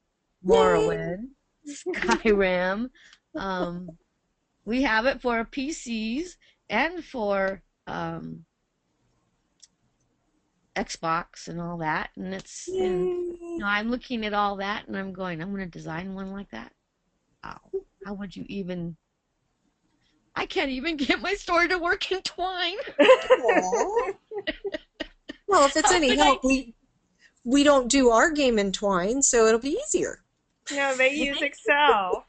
Yay! Morrowind, Skyrim. Um, we have it for PCs and for Xbox and all that, and Yay! I'm looking at all that and I'm going, I'm going to design one like that. Wow, how would you even? I can't even get my story to work in Twine. Aw. Well, if it's How any could I? help, we don't do our game in Twine, so it'll be easier. No, they use Excel.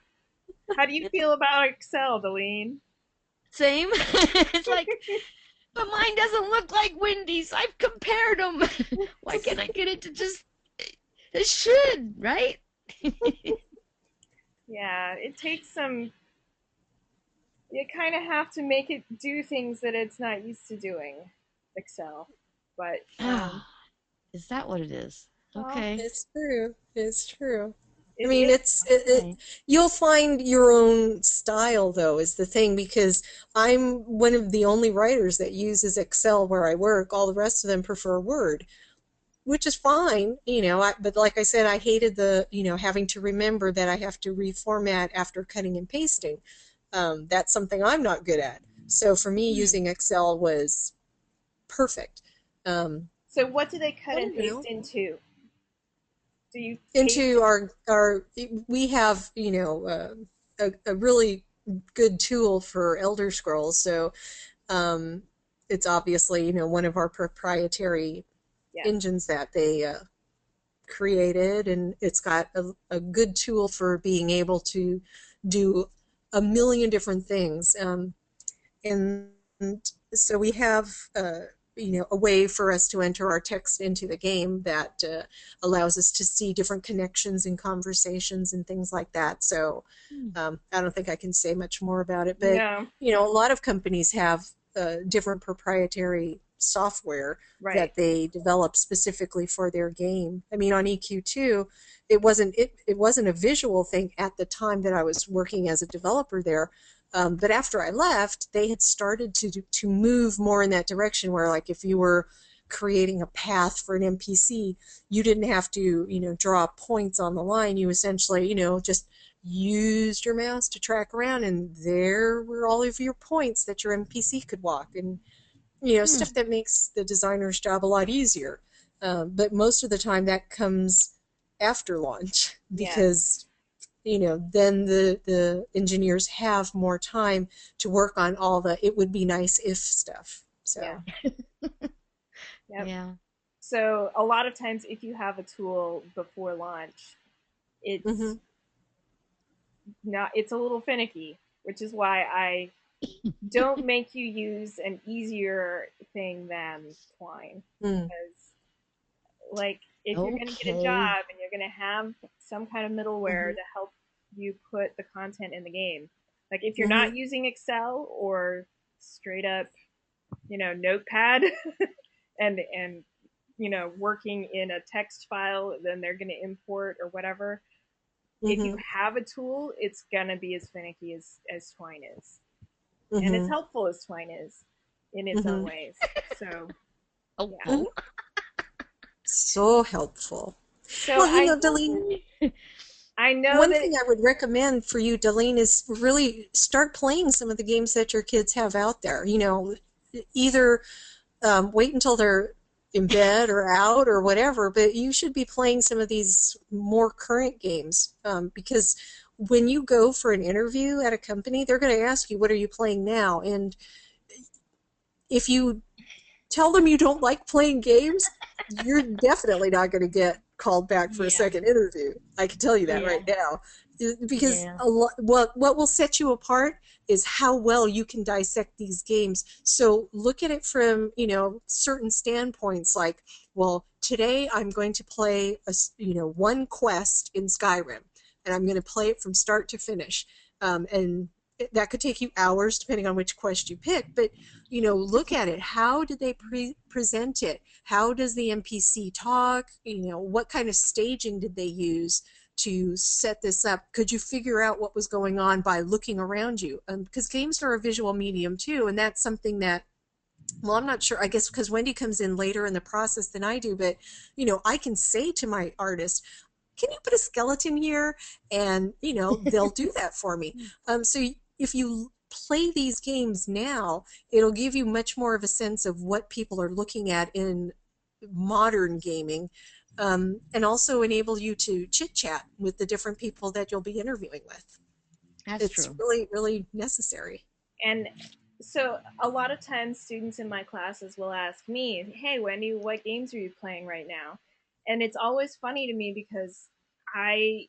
How do you It's feel about Excel, Deline? same. It's like, but mine doesn't look like Wendy's. I've compared them. Why can't I get it to just? It should, right? Yeah, it takes some. You kind of have to make it do things that it's not used to doing, Excel. But Ah, is that what it is? well, Okay. It's true. It's true. I it mean, is. Okay. you'll find your own style though is the thing because I'm one of the only writers that uses Excel where I work. All the rest of them prefer Word, which is fine, but like I said, I hated having to remember that I have to reformat after cutting and pasting. That's something I'm not good at. So for me, Hmm. using Excel was perfect. Um, So, what do they I cut and don't paste know. into? Do you paste Into it? our we have a really good tool for Elder Scrolls, so um, it's obviously one of our proprietary Yes. engines that they created, and it's got a good tool for being able to do a million different things. And so we have a way for us to enter our text into the game that allows us to see different connections in conversations and things like that. So Hmm. I don't think I can say much more about it, but No. a lot of companies have different proprietary software Right. that they develop specifically for their game. I mean, on EQ2, it wasn't a visual thing at the time that I was working as a developer there, but after I left, they had started to move more in that direction where, like, if you were creating a path for an NPC, you didn't have to, draw points on the line. You essentially, just used your mouse to track around, and there were all of your points that your NPC could walk, and Hmm. stuff that makes the designer's job a lot easier. But most of the time, that comes after launch Yes. because then the engineers have more time to work on all the it would be nice if stuff. Yeah. So, Yep. Yeah. So a lot of times, if you have a tool before launch, hmm it's not. It's a little finicky, which is why I don't make you use an easier thing than Twine, mm, because like if you're going to get a Okay. job and you're going to have some kind of middleware hmm to help you put the content in the game, like if you're not hmm using Excel or straight up, Notepad and working in a text file, then they're going to import or whatever. If you hmm have a tool, it's going to be as finicky as Twine is, and as hmm helpful as Twine is in its own hmm ways. So yeah. hmm Hopeful. so helpful. So Well, I Delene, I know one that thing I would recommend for you, Delene, is really start playing some of the games that your kids have out there. Either wait until they're in bed or out or whatever, but you should be playing some of these more current games because when you go for an interview at a company, they're going to ask you, what are you playing now? And if you tell them you don't like playing games, you're definitely not going to get called back for a Yeah. second interview. I can tell you that Yeah. right now. Because Yeah. what will set you apart is how well you can dissect these games. So look at it from, certain standpoints like, well, today I'm going to play one quest in Skyrim, and I'm going to play it from start to finish. And that could take you hours depending on which quest you pick, but look at it. How did they present it? How does the NPC talk? What kind of staging did they use to set this up? Could you figure out what was going on by looking around you? Because games are a visual medium too, and that's something that, well, I'm not sure, I guess because Wendy comes in later in the process than I do, but I can say to my artist, can you put a skeleton here? And they'll do that for me. So if you play these games now, it'll give you much more of a sense of what people are looking at in modern gaming, and also enable you to chit chat with the different people that you'll be interviewing with. That's It's true. really, really necessary. And so a lot of times students in my classes will ask me, "Hey, Wendy, what games are you playing right now?" And it's always funny to me because I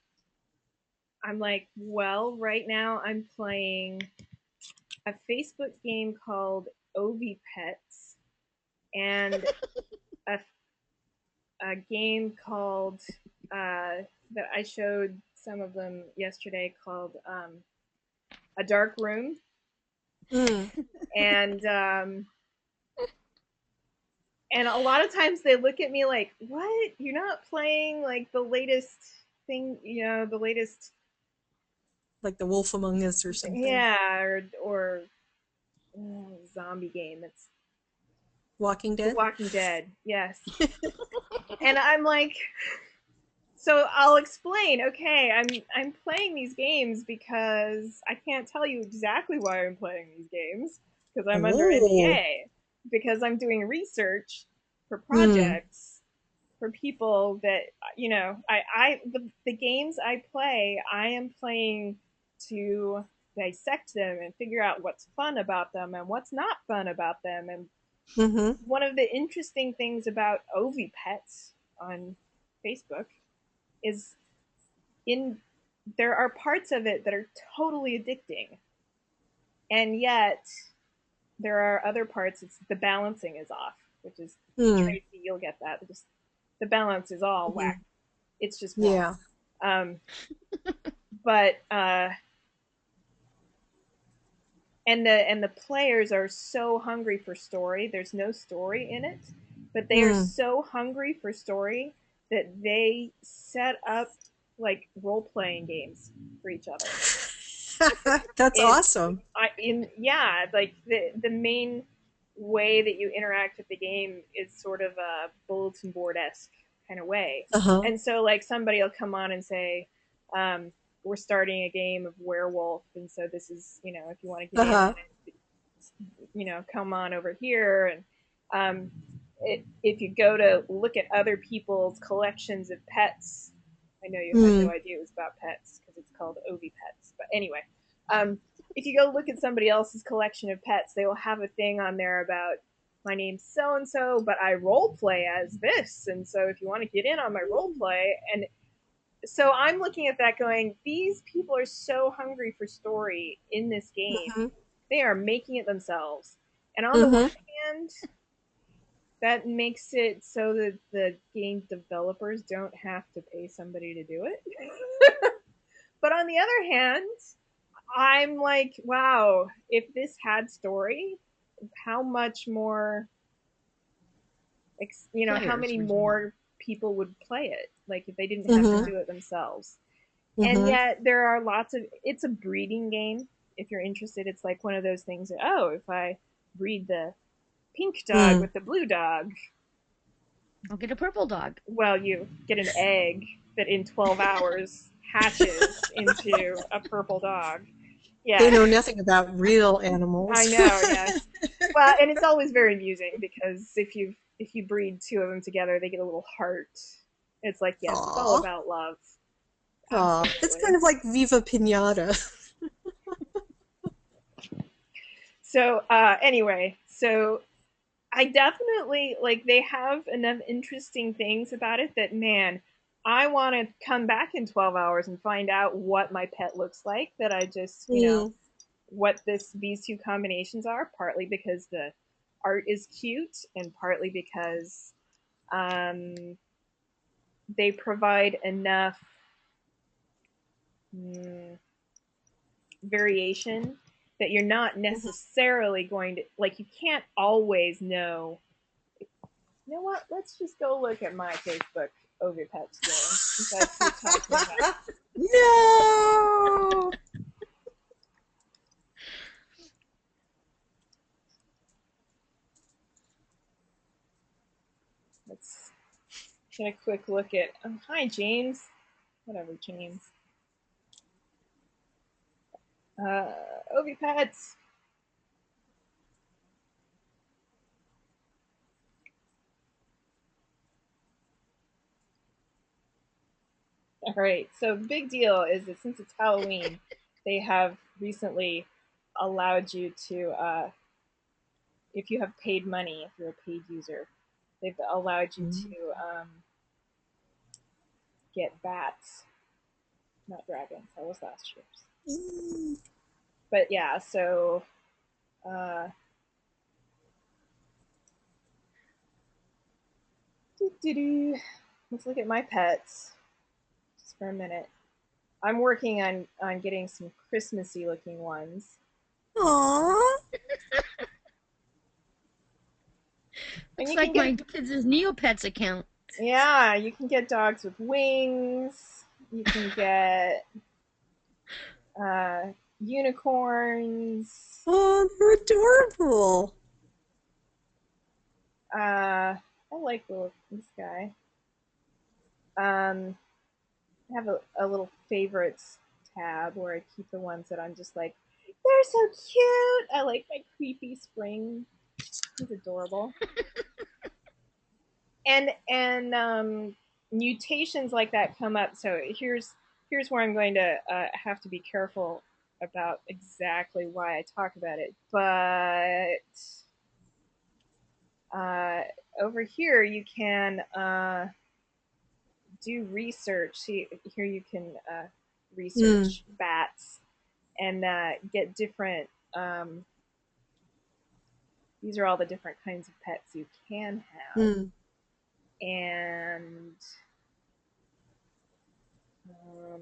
I'm like, "Well, right now I'm playing a Facebook game called OV Pets and a, a game called that I showed some of them yesterday called A Dark Room." Mm. And and a lot of times they look at me like, "What? You're not playing like the latest thing, the latest, Like the Wolf Among Us or something. yeah, or zombie game. It's Walking The Dead. Walking Dead." Yes. And I'm like, so I'll explain. Okay, I'm playing these games because I can't tell you exactly why I'm playing these games because I'm under Oh. NDA, because I'm doing research for Mm. projects for people that the games I play, I am playing to dissect them and figure out what's fun about them and what's not fun about them. And Mm-hmm. one of the interesting things about Ovi Pets on Facebook is in there are parts of it that are totally addicting, and yet there are other parts. It's the balancing is off, which is Mm. Tracy. You'll get that. Just the balance is all Mm-hmm. whack. It's just wrong. Yeah. Um, but and the players are so hungry for story. There's no story in it, but they are Mm. so hungry for story that they set up like role playing games for each other. That's In awesome. in yeah, like the main way that you interact with the game is sort of a bulletin board esque kind of way. Uh-huh. And so like somebody will come on and say, we're starting a game of werewolf, and so this is, if you want to get in on Uh-huh. it, come on over here. And if you go to look at other people's collections of pets, I know you had no Mm. idea it was about pets because it's called Ovi Pets, but anyway, um, if you go look at somebody else's collection of pets, they will have a thing on there about, my name's so and so, but I role play as this, and so if you want to get in on my role play. And so I'm looking at that going, these people are so hungry for story in this game. Mm-hmm. They are making it themselves. And on the one Mm-hmm. hand, that makes it so that the game developers don't have to pay somebody to do it. But on the other hand, I'm like, wow, if this had story, how much more, how Players many would you want? more people would play it? Like if they didn't have to Mm-hmm. do it themselves. And Mm-hmm. yet there are it's a breeding game. If you're interested, it's like one of those things that, oh, if I breed the pink dog Mm. with the blue dog, I'll get a purple dog. well, you get an egg that in 12 hours hatches into a purple dog. They Yeah, know nothing about real I animals. know, yes. Well, and it's always very amusing because if you breed two of them together, they get a little heart. It's like, yes, it's all Aw. about love. Aw. It's kind Absolutely. of like Viva Pinata. So, anyway, so I definitely like they have enough interesting things about it that, man, I want to come back in 12 hours and find out what my pet looks like, that I just, Mm. what these two combinations are, partly because the art is cute and partly because um, they provide enough mm, variation that you're not necessarily going to, like, you can't always know. You know what? Let's just go look at my Facebook over pets game, since that's what you're talking about. No. Let's get a quick look at. Hi, James. Whatever, James. Ovi Pets. All right. So, big deal is that since it's Halloween, they have recently allowed you to, if you have paid money, if you're a paid user, they've allowed you Mm. to get bats, not dragons. That was last year's. But yeah, so uh, let's look at my pets just for a minute. I'm working on getting some Christmassy looking ones. Aww. And Looks you can like get, my kids' Neopets account. yeah, you can get dogs with wings. You can get uh, unicorns. Oh, they're adorable. I like this guy. I have a little favorites tab where I keep the ones that I'm just like, they're so cute. I like my creepy spring. He's adorable. And mutations like that come up. So here's where I'm going to have to be careful about exactly why I talk about it. But uh, over here you can do research. See, here you can Mm. research bats and get different. Um, these are all the different kinds of pets you can have, Mm. and um,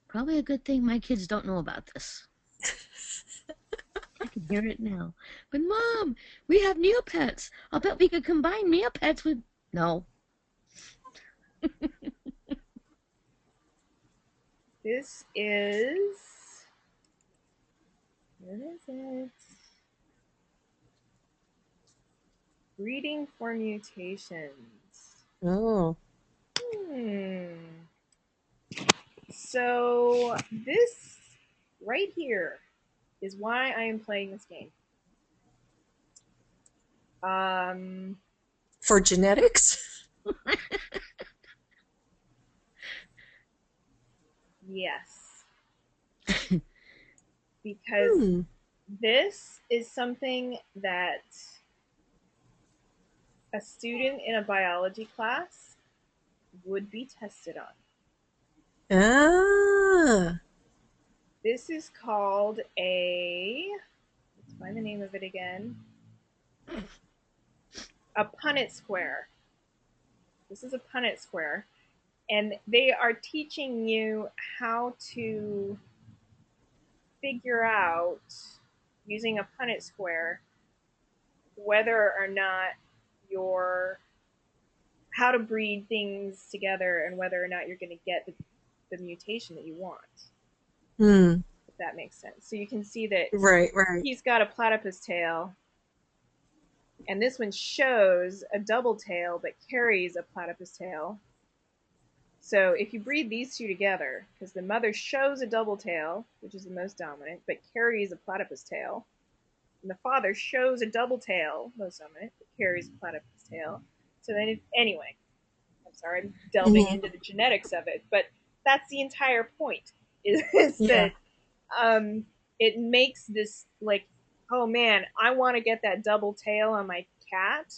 Probably a good thing my kids don't know about this. I can hear it now. But Mom, we have Neopets. I'll bet we could combine Neopets with. No. this is, where is it? Breeding for mutations. Oh. Hmm. So this right here is why I am playing this game. Um, For genetics? yes, because Hmm. this is something that a student in a biology class would be tested on. Ah. This is called let's find the name of it again, a Punnett square. This is a Punnett square. And they are teaching you how to figure out, using a Punnett square, whether or not you're, how to breed things together and whether or not you're going to get the mutation that you want, Hmm. if that makes sense. So you can see that Right, right. he's got a platypus tail, and this one shows a double tail but carries a platypus tail. So if you breed these two together, because the mother shows a double tail, which is the most dominant, but carries a platypus tail, and the father shows a double tail, most dominant, but carries a platypus tail. So then, anyway, I'm sorry, I'm delving Hmm. into the genetics of it, but that's the entire point. Is Yeah. that it makes this like, oh man, I want to get that double tail on my cat.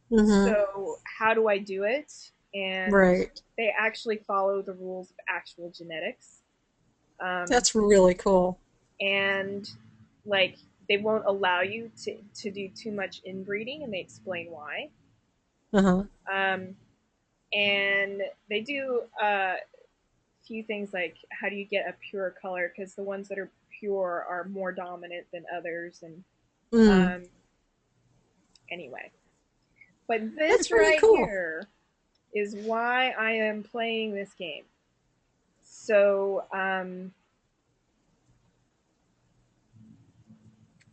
Hmm. So how do I do it? and Right. they actually follow the rules of actual genetics. Um, That's really cool. and like they won't allow you to do too much inbreeding, and they explain why. Uh-huh. Um, and they do a few things like how do you get a pure color, because the ones that are pure are more dominant than others, and Mm. um, anyway. But this That's really right cool. here is why I am playing this game. So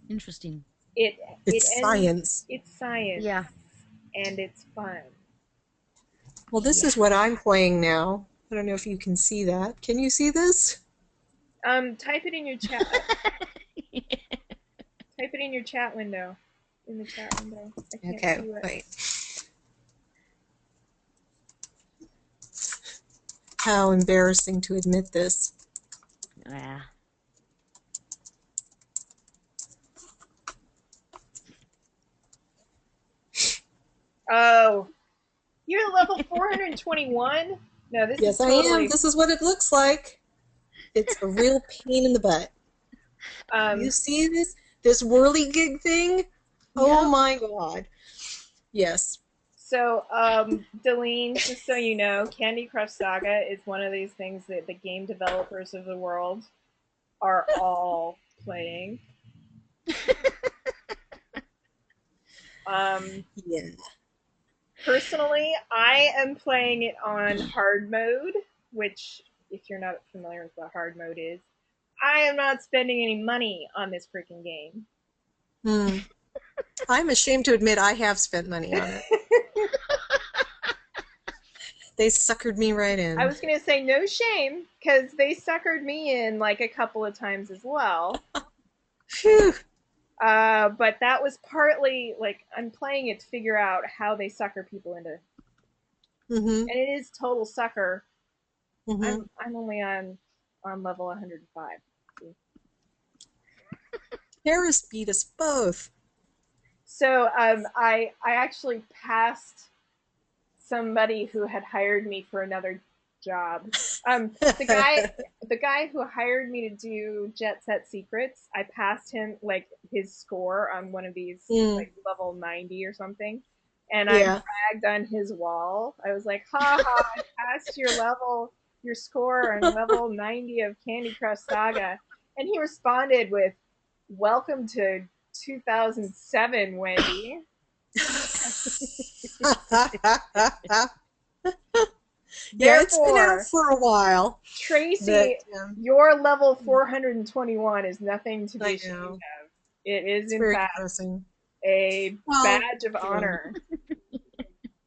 Interesting. it it It's ends. science. It's science Yeah. and it's fun. Well, this Yeah. is what I'm playing now. I don't know if you can see that. Can you see this? Type it in your chat. Type it in your chat window. In the chat window. I can't Okay, see what. wait. How embarrassing to admit this. Yeah. Oh, you're level 421. No, this is Yes, I am. totally. This is what it looks like. It's a real pain in the butt. You Um, see this? This whirligig thing? Oh Yep. my God. Yes. so, Delene, just so you know, Candy Crush Saga is one of these things that the game developers of the world are all playing. Um, Yeah. Personally, I am playing it on hard mode, which, if you're not familiar with what hard mode is, I am not spending any money on this freaking game. Hmm. I'm ashamed to admit I have spent money on it. They suckered me right I in. was gonna say no shame, because they suckered me in like a couple of times as well. Phew. But that was partly like I'm playing it to figure out how they sucker people into, Mm-hmm. and it is total sucker. Mm-hmm. I'm only on level 105. See? Paris beat us both. So I actually passed somebody who had hired me for another job. The guy who hired me to do Jet Set Secrets, I passed him like his score on one of these Mm. like level 90 or something, and I Yeah. bragged on his wall. I was like, "Ha ha! I passed your score on level 90 of Candy Crush Saga," and he responded with, "Welcome to 2007, Wendy." Yeah, it's been out Therefore, for a while, but Tracy, your level mm, 421 is nothing to be I ashamed know of. It is, it's in very fact, depressing. a Well, badge of you know, honor.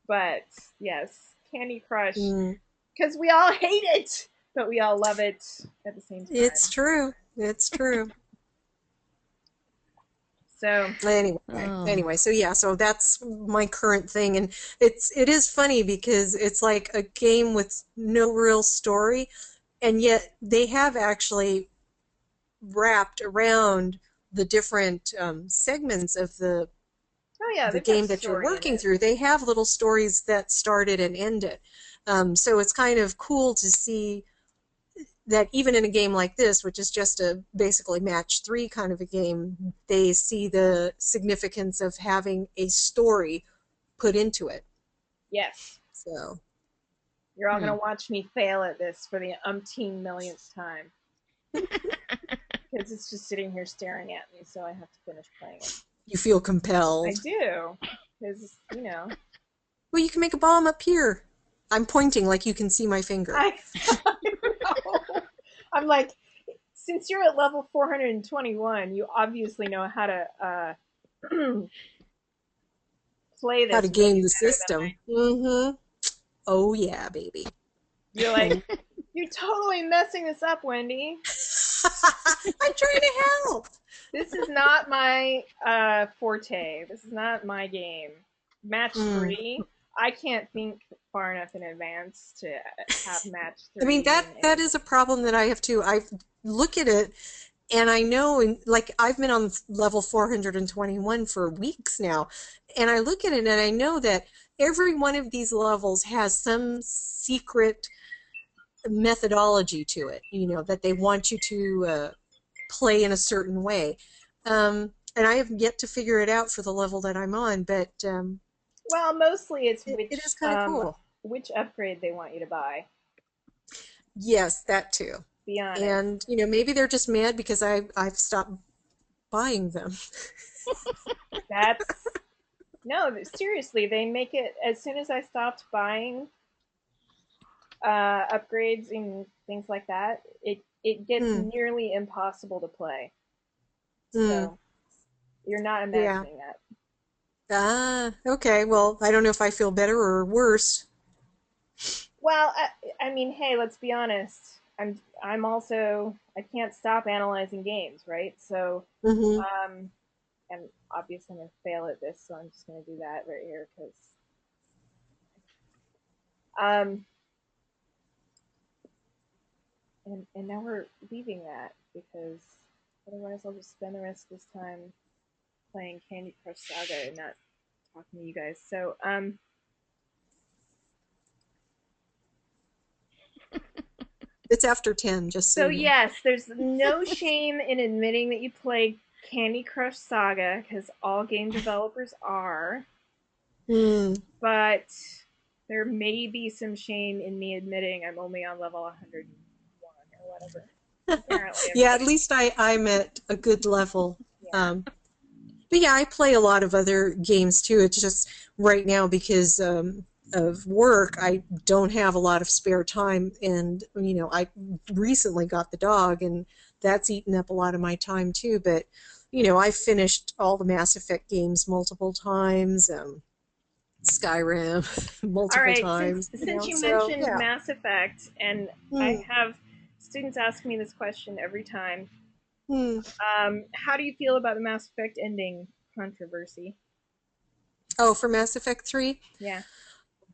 But yes, Candy Crush, mm, because we all hate it, but we all love it at the same it's time. true. It's true. So, Oh. Anyway, so yeah, so that's my current thing, and it is funny because it's like a game with no real story, and yet they have actually wrapped around the different segments of oh yeah, the they've got game that you're story in working it. through. They have little stories that started and ended. So it's kind of cool to see that even in a game like this, which is just a basically match three kind of a game, they see the significance of having a story put into it. Yes, So, you're all Hmm. gonna watch me fail at this for the umpteen millionth time because it's just sitting here staring at me, so I have to finish playing it. you feel I compelled. do, because Well, you can make a bomb up here. I'm pointing like you can see my finger. I, I know. I'm like, since you're at level 421, you obviously know how to play How this to way game the better than I. system. Mm-hmm. Oh, yeah, baby. You're like, you're totally messing this up, Wendy. I'm trying to help. This is not my forte. This is not my game. Match Mm. three. I can't think far enough in advance to have match I mean three that in that anything. is a problem that I have too. I look at it And I know, like, I've been on level 421 for weeks now, and I look at it and I know that every one of these levels has some secret methodology to it, that they want you to play in a certain way. And I have yet to figure it out for the level that I'm on, but Well, mostly it's it is kind of cool. which upgrade they want you to buy. Yes, that too. Be honest. And maybe they're just mad because I've stopped buying them. That's no, seriously, they make it as soon as I stopped buying upgrades and things like that, it gets Hmm. nearly impossible to play. Hmm. So you're not Yeah. imagining that. Ah, okay. Well, I don't know if I feel better or worse. Well, I mean, hey, let's be honest. I'm also I can't stop analyzing games, right? So, Hmm. and obviously I'm gonna fail at this, so I'm just gonna do that right here because um, and now we're leaving that because otherwise I'll just spend the rest of this time playing Candy Crush Saga and not talking to you guys. So, It's after 10, just so so you know. yes, there's no shame in admitting that you play Candy Crush Saga because all game developers are, Hmm. but there may be some shame in me admitting I'm only on level 101 or whatever. Apparently, Yeah, at everybody. least I'm at a good level. Yeah. Um, but yeah, I play a lot of other games too. It's just right now because of work, I don't have a lot of spare time, and I recently got the dog, and that's eaten up a lot of my time too. But I've finished all the Mass Effect games multiple times, Skyrim All multiple right. Since times. since you So mentioned yeah. Mass Effect, and I Hmm. have students ask me this question every time. Hmm. How do you feel about the Mass Effect ending controversy? Oh, for Mass Effect 3? Yeah.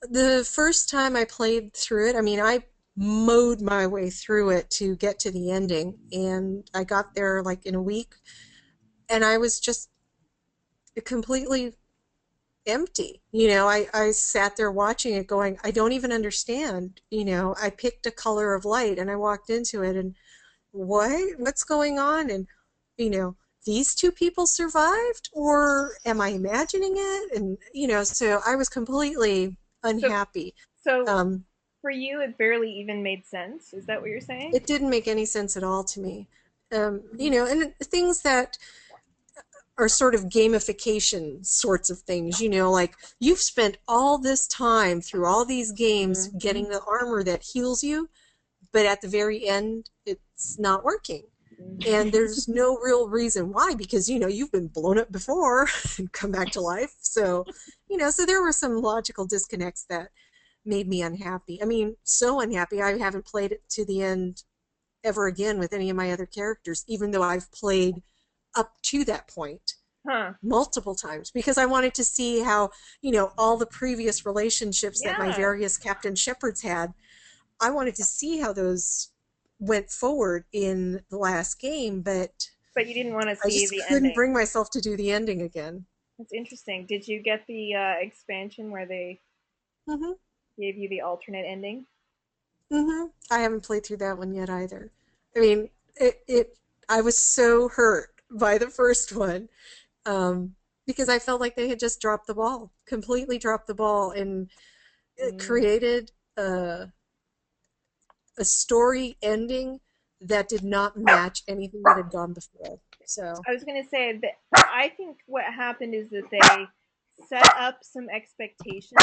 The first time I played through it, I mean, I mowed my way through it to get to the ending, and I got there like in a week, and I was just completely empty. I sat there watching it going, I don't even understand. I picked a color of light and I walked into it and what's going on? And, you know, these two people survived or am I imagining it? And, so I was completely So unhappy. so Um, for you, it barely even made sense. Is that what you're saying? it didn't make any sense at all to me. Mm-hmm. And things that are sort of gamification sorts of things, like you've spent all this time through all these games Mm-hmm. getting the armor that heals you, but at the very end, it's not working. And there's no real reason why, because you've been blown up before and come back to life. So there were some logical disconnects that made me unhappy. I mean, so unhappy I haven't played it to the end ever again with any of my other characters, even though I've played up to that point Huh. multiple times because I wanted to see how, all the previous relationships that my Yeah. various Captain Shepherds had, I wanted to see how those went forward in the last game, but But you didn't want to I see just the couldn't ending. bring myself to do the ending again. That's interesting. Did you get the expansion where they Hmm. gave you the alternate ending? I haven't played through that one yet either. I mean, I was so hurt by the first one, um, because I felt like they had just dropped the ball, completely dropped the ball, and it Mm. created a story ending that did not match anything that had gone before. So, I was going to say that I think what happened is that they set up some expectations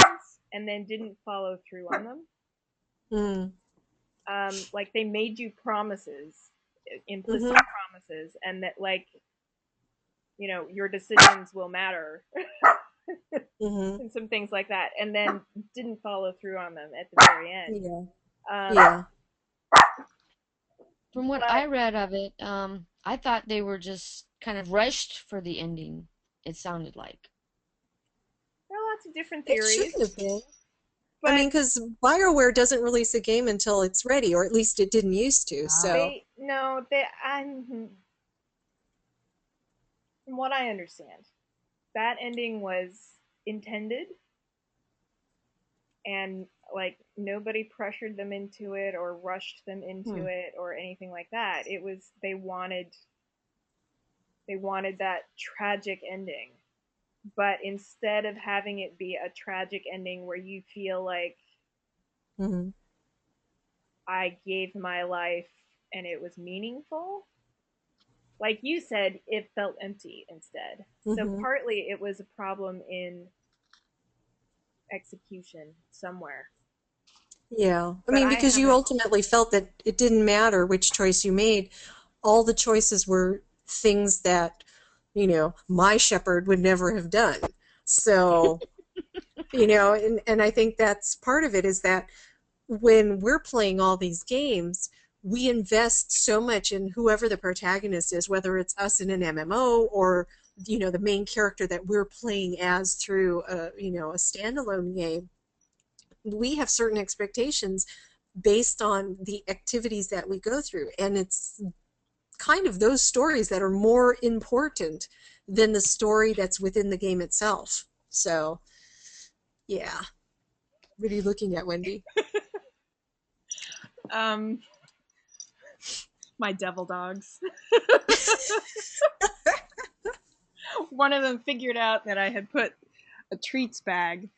and then didn't follow through on them. mm, Like they made you promises, implicit hmm promises, and that like your decisions will matter hmm and some things like that, and then didn't follow through on them at the very end. yeah, Um, yeah. From what but I read of it, I thought they were just kind of rushed for the ending, it sounded like. there are lots of different It theories, shouldn't have been. I but mean, because BioWare doesn't release a game until it's ready, or at least it didn't used to. Ah. So, they no they I'm from what I understand, that ending was intended, and like nobody pressured them into it or rushed them into Hmm. it or anything like that. It was they wanted that tragic ending. But instead of having it be a tragic ending where you feel like Hmm. I gave my life and it was meaningful, like you said, it felt empty instead. So Hmm. partly it was a problem in execution somewhere. Yeah. I But mean, I because you haven't. ultimately felt that it didn't matter which choice you made. All the choices were things that, my shepherd would never have done. So, and I think that's part of it is that when we're playing all these games, we invest so much in whoever the protagonist is, whether it's us in an MMO or, the main character that we're playing as through a standalone game. We have certain expectations based on the activities that we go through. And it's kind of those stories that are more important than the story that's within the game itself. So, yeah. What are you looking at, Wendy? Um, my devil dogs. One of them figured out that I had put a treats bag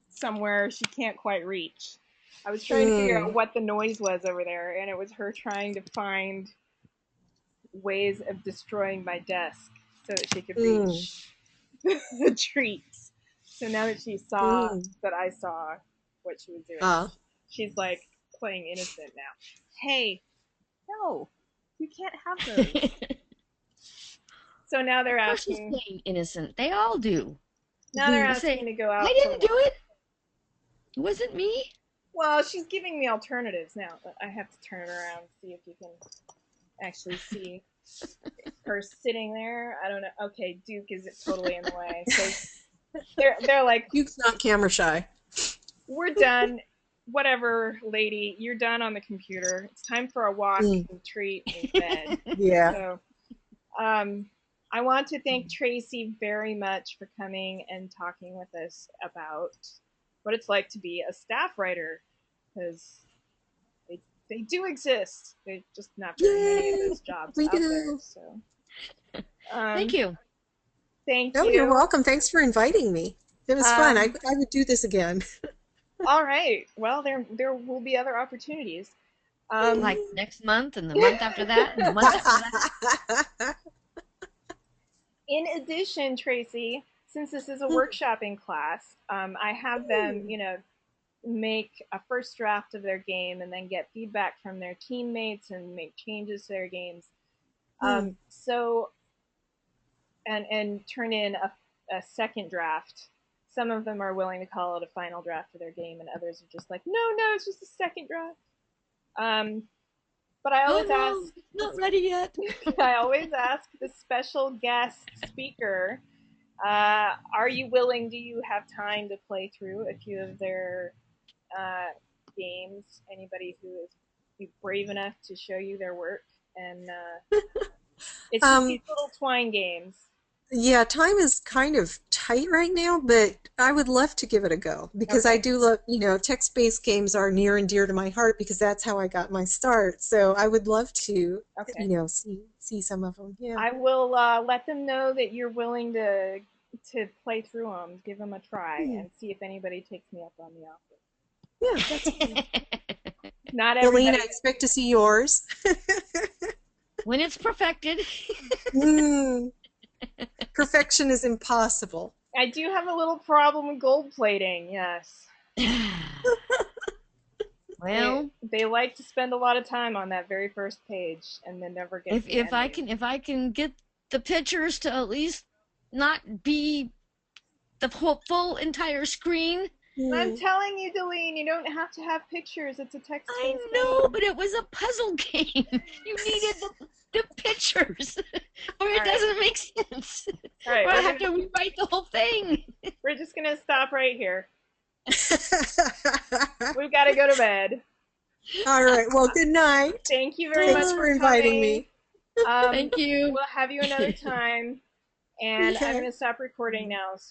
somewhere she can't quite reach. I was trying to figure out Mm, what the noise was over there, and it was her trying to find ways of destroying my desk so that she could mm, reach the treats. So now that she saw mm. that I saw what she was doing, Uh, she's like playing innocent now. Hey, no, you can't have those. Of So now they're course he's asking. playing innocent. They all do. Now they're They asking say, to go I out to didn't do lunch. it. It wasn't me. Well, she's giving me alternatives now. But I have to turn it around and see if you can actually see her sitting there. I don't know. Okay, Duke is totally in the way. So they're like, Duke's not camera shy. we're done. Whatever, lady, you're done on the computer. It's time for a walk Mm, and treat and bed. yeah. So, um, I want to thank Tracy very much for coming and talking with us about what it's like to be a staff writer, because they do exist. There's just not very many of Yay! those jobs We out there. do. So, Thank um, you. thank Oh, you're you. welcome. Thanks for inviting me. It was fun. I, Um, I would do this again. all right. Well, there will be other opportunities. Um, Like next month and the month after that and the month after that. in addition, Tracy, since this is a workshopping class, I have them, make a first draft of their game and then get feedback from their teammates and make changes to their games. Hmm. So and turn in a second draft. Some of them are willing to call it a final draft of their game, and others are just like, no, no, it's just a second draft. Um, but I Oh always ask no, this. not ready yet. I always ask the special guest speaker, are you willing? Do you have time to play through a few of their uh, games? Anybody who is brave enough to show you their work, and it's just these Um, little twine games. yeah, time is kind of tight right now, but I would love to give it a go because I Okay, do love, text-based games are near and dear to my heart because that's how I got my start. So I would love to, okay. see some of them. Yeah. I will let them know that you're willing to play through them, give them a try, Hmm. and see if anybody takes me up on the offer. Yeah, that's fine. Not Elaine, I everybody. expect to see yours. When it's perfected. Mm, perfection is impossible. I do have a little problem with gold plating. Yes, they Well, they like to spend a lot of time on that very first page and then never get if to the if I ending. can if I can get the pictures to at least not be the whole full entire screen. I'm Mm. telling you, Deline, you don't have to have pictures. It's a I text-based know, game. but it was a puzzle game. You needed the pictures, or All it right, doesn't make sense. all right. Or I We're have gonna to rewrite the whole thing. we're just gonna stop right here. We've got to go to bed. All right. Well, good night. Thank you very much Thanks Oh, for for inviting coming. me. thank you. We'll have you another time. And I'm Okay. going to stop recording now. So